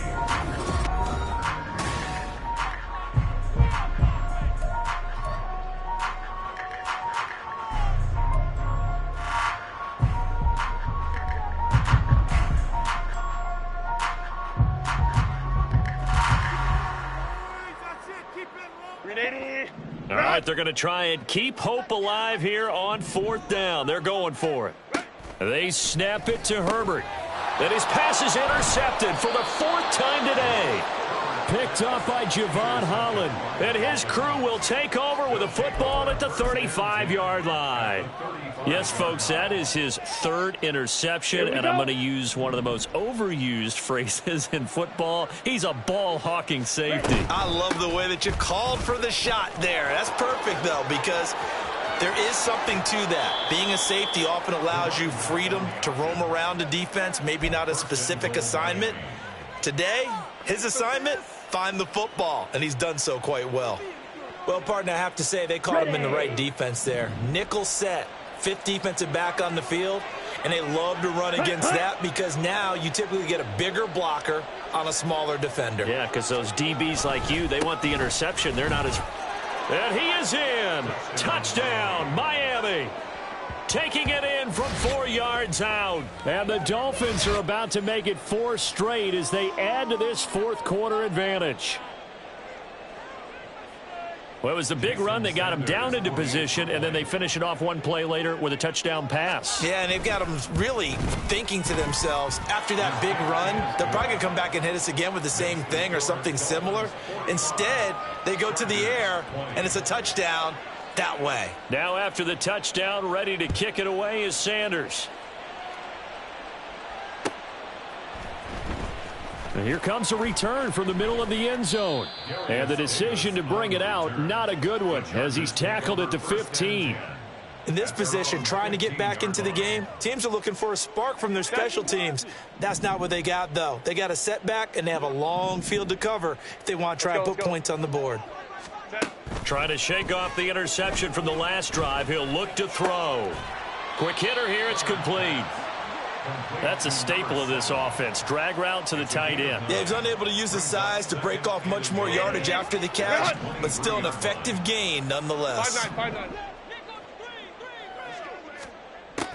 All right, they're going to try and keep hope alive here on 4th down. They're going for it. They snap it to Herbert. And his pass is intercepted for the 4th time today. Picked up by Javon Holland. And his crew will take over with a football at the 35-yard line. Yes, folks, that is his 3rd interception, and I'm going to use one of the most overused phrases in football. He's a ball-hawking safety. I love the way that you called for the shot there. That's perfect, though, because there is something to that. Being a safety often allows you freedom to roam around a defense, maybe not a specific assignment. Today, his assignment, find the football, and he's done so quite well. Well, partner, I have to say they caught him in the right defense there. Nickel set. 5th defensive back on the field, and they love to run against that because now you typically get a bigger blocker on a smaller defender. Yeah, because those DBs like you, they want the interception. They're not as... And he is in. Touchdown, Miami. Taking it in from 4 yards out. And the Dolphins are about to make it 4 straight as they add to this 4th quarter advantage. Well, it was the big run that got him down into position, and then they finish it off 1 play later with a touchdown pass. Yeah, and they've got them really thinking to themselves, after that big run, they're probably going to come back and hit us again with the same thing or something similar. Instead, they go to the air, and it's a touchdown that way. Now after the touchdown, ready to kick it away is Sanders. And here comes a return from the middle of the end zone. And the decision to bring it out, not a good one, as he's tackled at the 15. In this position, trying to get back into the game, teams are looking for a spark from their special teams. That's not what they got, though. They got a setback, and they have a long field to cover if they want to try and put points on the board. Trying to shake off the interception from the last drive. He'll look to throw. Quick hitter here. It's complete. That's a staple of this offense. Drag route to the tight end. Yeah, he's unable to use his size to break off much more yardage after the catch, but still an effective gain nonetheless. 5-9.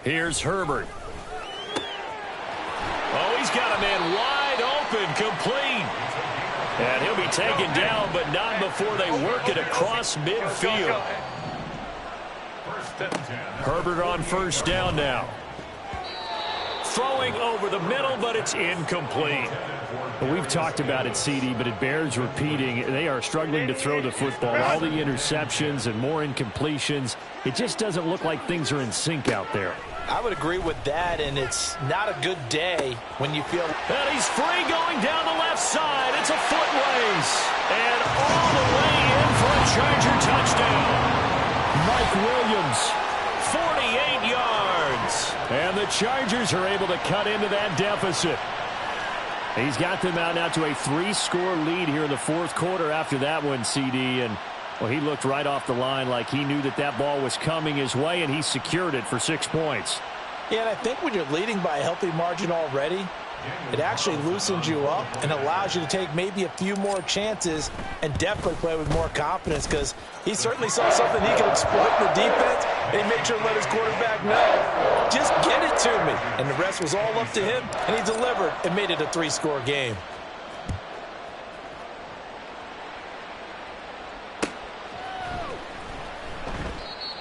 Here's Herbert. Oh, he's got a man wide open, complete. And he'll be taken down, but not before they work it across midfield. Herbert on first down now. Throwing over the middle, but it's incomplete. Well, we've talked about it, CD, but it bears repeating. They are struggling to throw the football. All the interceptions and more incompletions. It just doesn't look like things are in sync out there. I would agree with that, and it's not a good day when you feel... And he's free going down the left side. It's a foot race. And all the way in for a Charger touchdown. Mike Williams 48 yards. And the Chargers are able to cut into that deficit. He's got them out now to a 3-score lead here in the fourth quarter after that one, CD. And, well, he looked right off the line like he knew that that ball was coming his way, and he secured it for 6 points. Yeah, and I think when you're leading by a healthy margin already, it actually loosens you up and allows you to take maybe a few more chances and definitely play with more confidence, because he certainly saw something he could exploit in the defense, and he made sure to let his quarterback know, just get it to me. And the rest was all up to him, and he delivered and made it a 3-score game.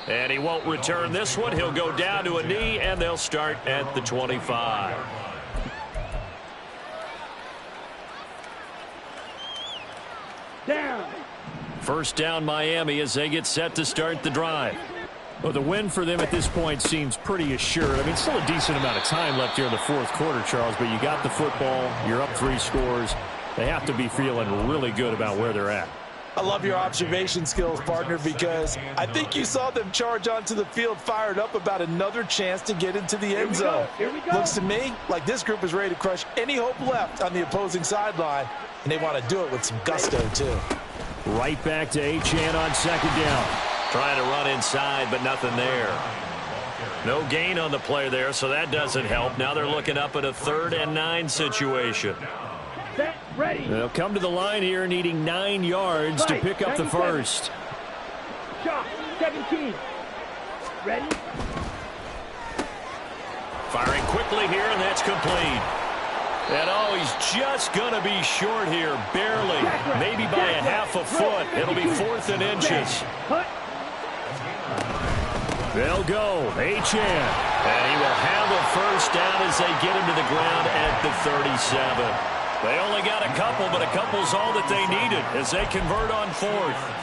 And he won't return this one. He'll go down to a knee, and they'll start at the 25. Down. First down, Miami, as they get set to start the drive. Well, the win for them at this point seems pretty assured. I mean, still a decent amount of time left here in the fourth quarter, Charles, but you got the football. You're up 3 scores. They have to be feeling really good about where they're at. I love your observation skills, partner, because I think you saw them charge onto the field fired up about another chance to get into the end zone. Looks to me like this group is ready to crush any hope left on the opposing sideline, and they want to do it with some gusto, too. Right back to Achane on second down. Trying to run inside, but nothing there. No gain on the play there, so that doesn't help. Now they're looking up at a 3rd and 9 situation. Set. Ready. They'll come to the line here needing 9 yards to pick up the first. Shot. 17. Ready. Firing quickly here, and that's complete. And oh, he's just going to be short here, barely, maybe by a half a foot. It'll be 4th and inches. They'll go, Achane. And he will have a first down as they get him to the ground at the 37. They only got a couple, but a couple's all that they needed as they convert on 4th.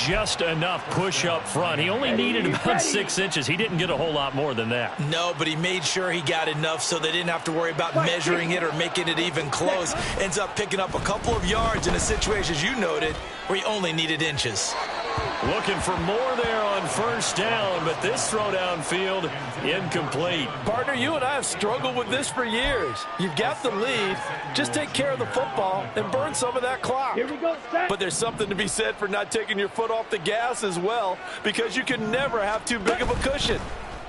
Just enough push up front. He only needed about 6 inches. He didn't get a whole lot more than that. No, but he made sure he got enough so they didn't have to worry about measuring it or making it even close. Ends up picking up a couple of yards in a situation, as you noted, where he only needed inches. Looking for more there on first down, but this throw downfield incomplete. Partner, you and I have struggled with this for years. You've got the lead. Just take care of the football and burn some of that clock. Here we go, set. But there's something to be said for not taking your foot off the gas as well, because you can never have too big of a cushion.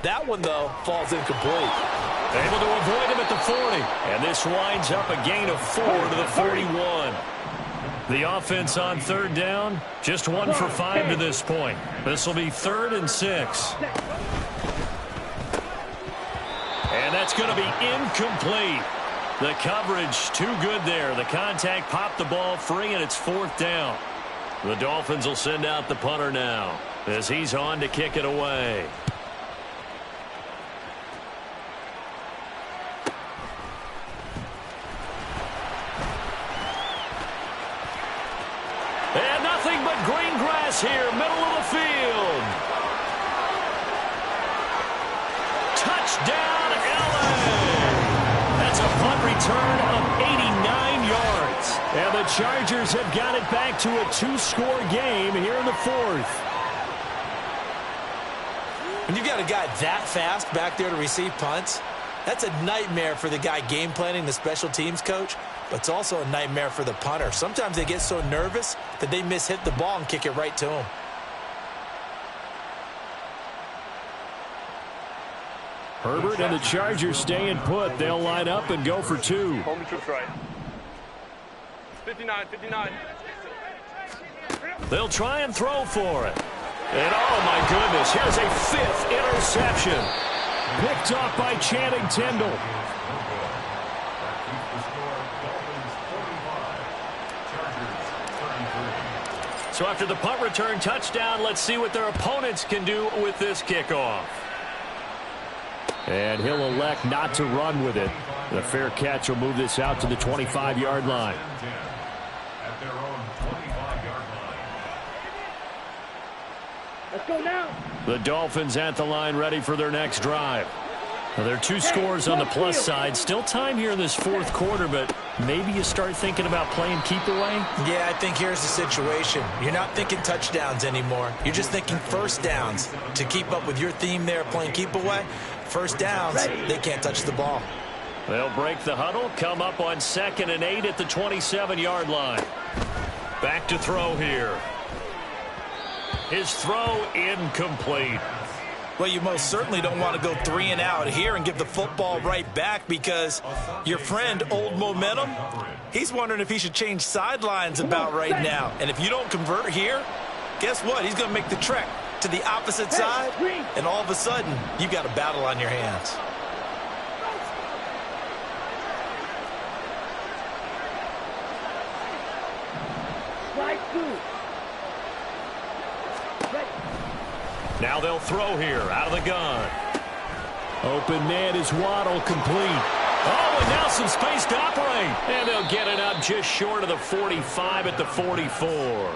That one, though, falls incomplete. Able to avoid him at the 40. And this winds up a gain of 4 to the 41. The offense on 3rd down, just 1 for 5 to this point. This will be 3rd and 6. And that's going to be incomplete. The coverage too good there. The contact popped the ball free, and it's 4th down. The Dolphins will send out the punter now as he's on to kick it away. And nothing but green grass here, middle of the field. Touchdown, LA! That's a punt return of 89 yards. And the Chargers have got it back to a 2-score game here in the 4th. When you've got a guy that fast back there to receive punts, that's a nightmare for the guy game planning, the special teams coach. But it's also a nightmare for the punter. Sometimes they get so nervous that they hit the ball and kick it right to him. Herbert and the Chargers staying put. They'll line up and go for 2. Home trips right. 59, 59. They'll try and throw for it. And oh my goodness, here's a 5th interception. Picked off by Channing Tindall. So after the punt return touchdown, let's see what their opponents can do with this kickoff. And he'll elect not to run with it. The fair catch will move this out to the 25-yard line. At their own 25-yard line. Let's go now. The Dolphins at the line ready for their next drive. Well, there are two scores on the plus side. Still time here in this fourth quarter, but maybe you start thinking about playing keep away? Yeah, I think here's the situation. You're not thinking touchdowns anymore. You're just thinking first downs. To keep up with your theme there, playing keep away, first downs, they can't touch the ball. They'll break the huddle, come up on 2nd and 8 at the 27-yard line. Back to throw here. His throw incomplete. Well, you most certainly don't want to go 3 and out here and give the football right back, because your friend, Old Momentum, he's wondering if he should change sidelines about right now. And if you don't convert here, guess what? He's going to make the trek to the opposite side, and all of a sudden, you've got a battle on your hands. Now they'll throw here out of the gun. Open man is Waddle, complete. Oh, and now some space to operate. And they'll get it up just short of the 45 at the 44.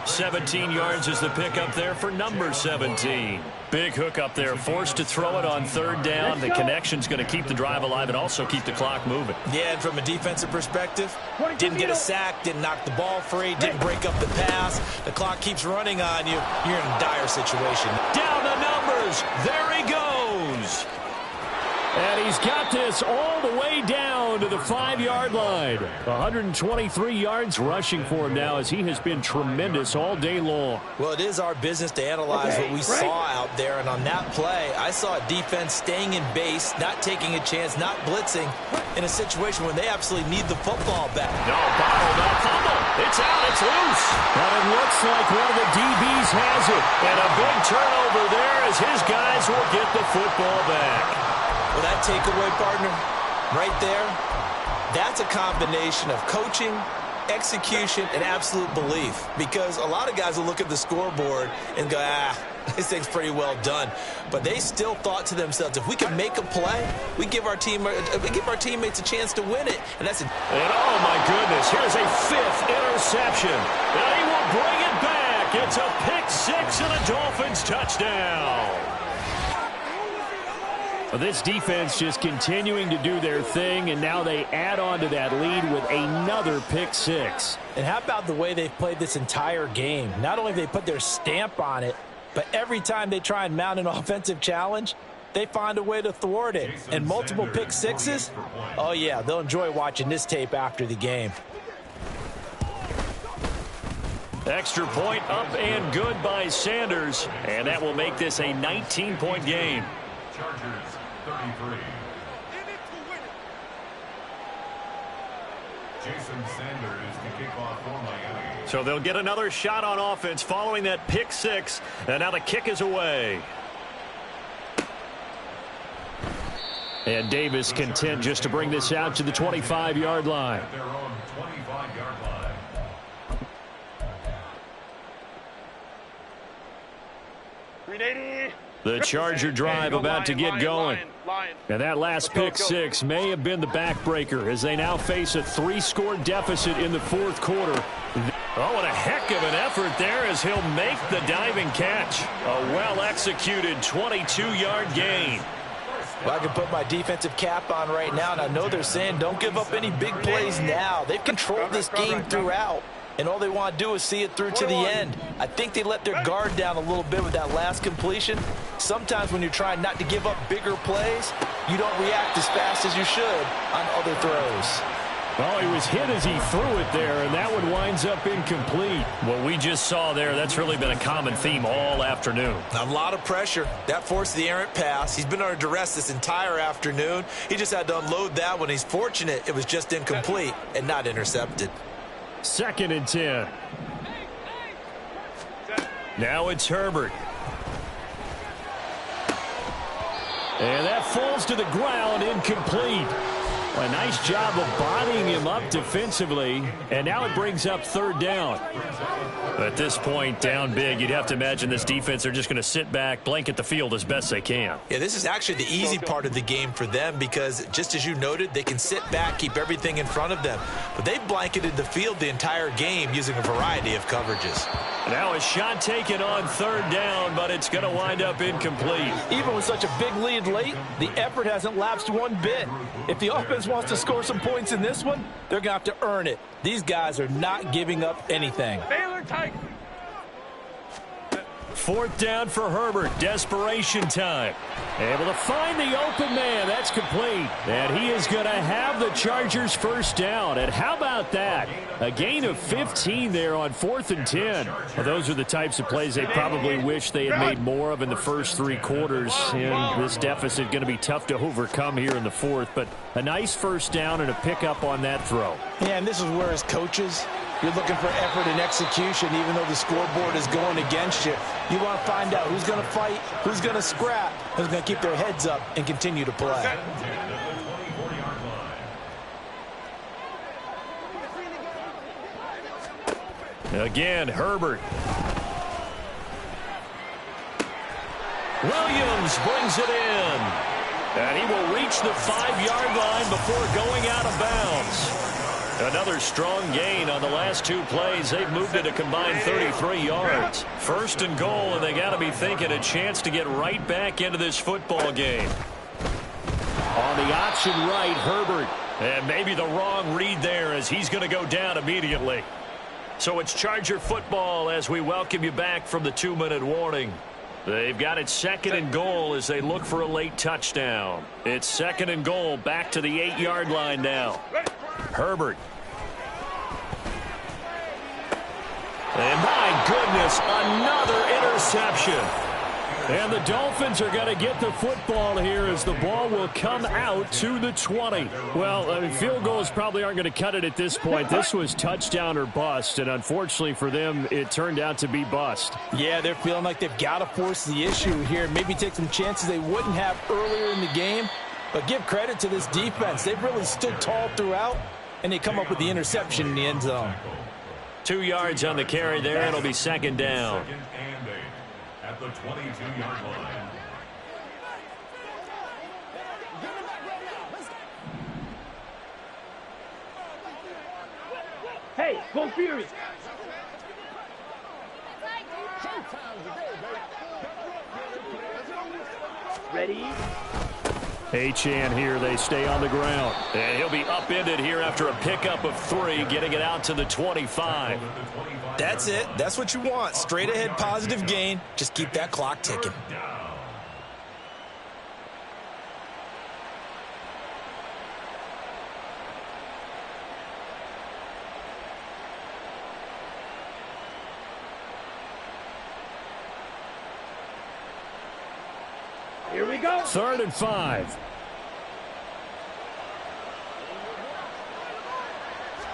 17 yards is the pickup there for number 17. Big hook up there, forced to throw it on 3rd down. The connection's going to keep the drive alive and also keep the clock moving. Yeah, and from a defensive perspective, didn't get a sack, didn't knock the ball free, didn't break up the pass. The clock keeps running on you. You're in a dire situation. Down the numbers. There he goes. And he's got this all the way down to the 5-yard line. 123 yards rushing for him now, as he has been tremendous all day long. Well, it is our business to analyze what we saw out there. And on that play, I saw a defense staying in base, not taking a chance, not blitzing in a situation when they absolutely need the football back. No, bottled up, fumble. It's out, it's loose. And it looks like one of the DBs has it. And a big turnover there as his guys will get the football back. Well, that takeaway, partner, right there, that's a combination of coaching, execution, and absolute belief. Because a lot of guys will look at the scoreboard and go, this thing's pretty well done. But they still thought to themselves, if we can make a play, we give our teammates a chance to win it. And that's And oh, my goodness, here's a 5th interception. And he will bring it back. It's a pick 6 and a Dolphins touchdown. Well, this defense just continuing to do their thing, and now they add on to that lead with another pick 6. And how about the way they've played this entire game? Not only have they put their stamp on it, but every time they try and mount an offensive challenge, they find a way to thwart it. And multiple pick 6s? Oh, yeah, they'll enjoy watching this tape after the game. Extra point up and good by Sanders, and that will make this a 19-point game. Chargers 33. Jason Sanders to kick off for Miami. So they'll get another shot on offense following that pick 6, and now the kick is away. And Davis content just to bring this out to the 25-yard line. At their own 25-yard line. The Charger drive about to get going. And that last pick 6 may have been the backbreaker, as they now face a 3-score deficit in the fourth quarter. Oh, and a heck of an effort there as he'll make the diving catch. A well-executed 22-yard gain. Well, I can put my defensive cap on right now, and I know they're saying don't give up any big plays now. They've controlled this game throughout, and all they want to do is see it through to the end. I think they let their guard down a little bit with that last completion. Sometimes when you're trying not to give up bigger plays, you don't react as fast as you should on other throws. Well, he was hit as he threw it there, and that one winds up incomplete. What we just saw there, that's really been a common theme all afternoon. A lot of pressure. That forced the errant pass. He's been under duress this entire afternoon. He just had to unload that one. He's fortunate it was just incomplete and not intercepted. 2nd and 10. Now it's Herbert. And that falls to the ground, incomplete. A nice job of bodying him up defensively, and now it brings up 3rd down. At this point, down big, you'd have to imagine this defense are just going to sit back, blanket the field as best they can. Yeah, this is actually the easy part of the game for them because, just as you noted, they can sit back, keep everything in front of them. But they blanketed the field the entire game using a variety of coverages. Now a shot taken on third down, but it's going to wind up incomplete. Even with such a big lead late, the effort hasn't lapsed one bit. If the offense wants to score some points in this one, they're going to have to earn it. These guys are not giving up anything. Baylor tight. Fourth down for Herbert. Desperation time. Able to find the open man. That's complete. And he is going to have the Chargers first down. And how about that? A gain of 15 there on 4th and 10. Well, those are the types of plays they probably wish they had made more of in the first 3 quarters. And this deficit going to be tough to overcome here in the fourth. But a nice first down and a pickup on that throw. Yeah, and this is where as coaches, you're looking for effort and execution, even though the scoreboard is going against you. You want to find out who's going to fight, who's going to scrap, who's going to keep their heads up and continue to play. Again, Herbert. Williams brings it in. And he will reach the 5-yard line before going out of bounds. Another strong gain on the last 2 plays. They've moved it a combined 33 yards. First and goal, and they got to be thinking a chance to get right back into this football game. On the option right, Herbert. And maybe the wrong read there as he's going to go down immediately. So it's Charger football as we welcome you back from the 2-minute warning. They've got it 2nd and goal as they look for a late touchdown. It's 2nd and goal, back to the 8-yard line now. Herbert. And my goodness, another interception. And the Dolphins are going to get the football here as the ball will come out to the 20. Well, field goals probably aren't going to cut it at this point. This was touchdown or bust, and unfortunately for them, it turned out to be bust. Yeah, they're feeling like they've got to force the issue here. Maybe take some chances they wouldn't have earlier in the game. But give credit to this defense. They've really stood tall throughout, and they come up with the interception in the end zone. 2 yards on the carry there. It'll be 2nd down. At the 22-yard line. Hey, go Fury! Ready? Achane here. They stay on the ground. And he'll be upended here after a pickup of 3, getting it out to the 25. That's it. That's what you want. Straight ahead positive gain. Just keep that clock ticking. Here we go. 3rd and 5.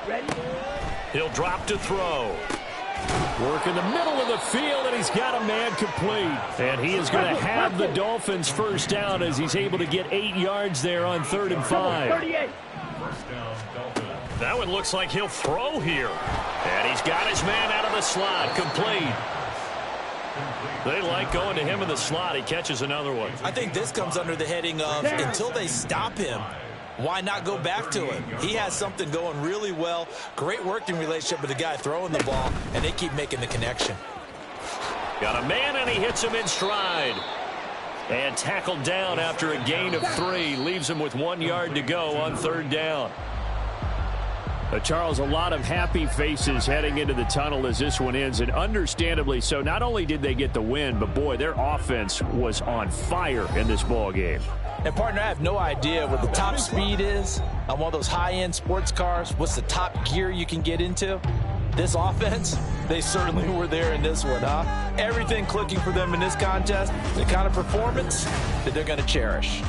Ready? He'll drop to throw. Work in the middle of the field, and he's got a man complete. And he is going to have the Dolphins first down as he's able to get 8 yards there on 3rd and 5. 38. That one looks like he'll throw here. And he's got his man out of the slot, complete. They like going to him in the slot. He catches another one. I think this comes under the heading of until they stop him, why not go back to him? He has something going really well. Great working relationship with the guy throwing the ball, and they keep making the connection. Got a man, and he hits him in stride. And tackled down after a gain of 3. Leaves him with 1 yard to go on 3rd down. Charles, a lot of happy faces heading into the tunnel as this one ends, and understandably so. Not only did they get the win, but boy, their offense was on fire in this ball game. And, partner, I have no idea what the top speed is on one of those high-end sports cars. What's the top gear you can get into? This offense, they certainly were there in this one, huh? Everything clicking for them in this contest, the kind of performance that they're going to cherish.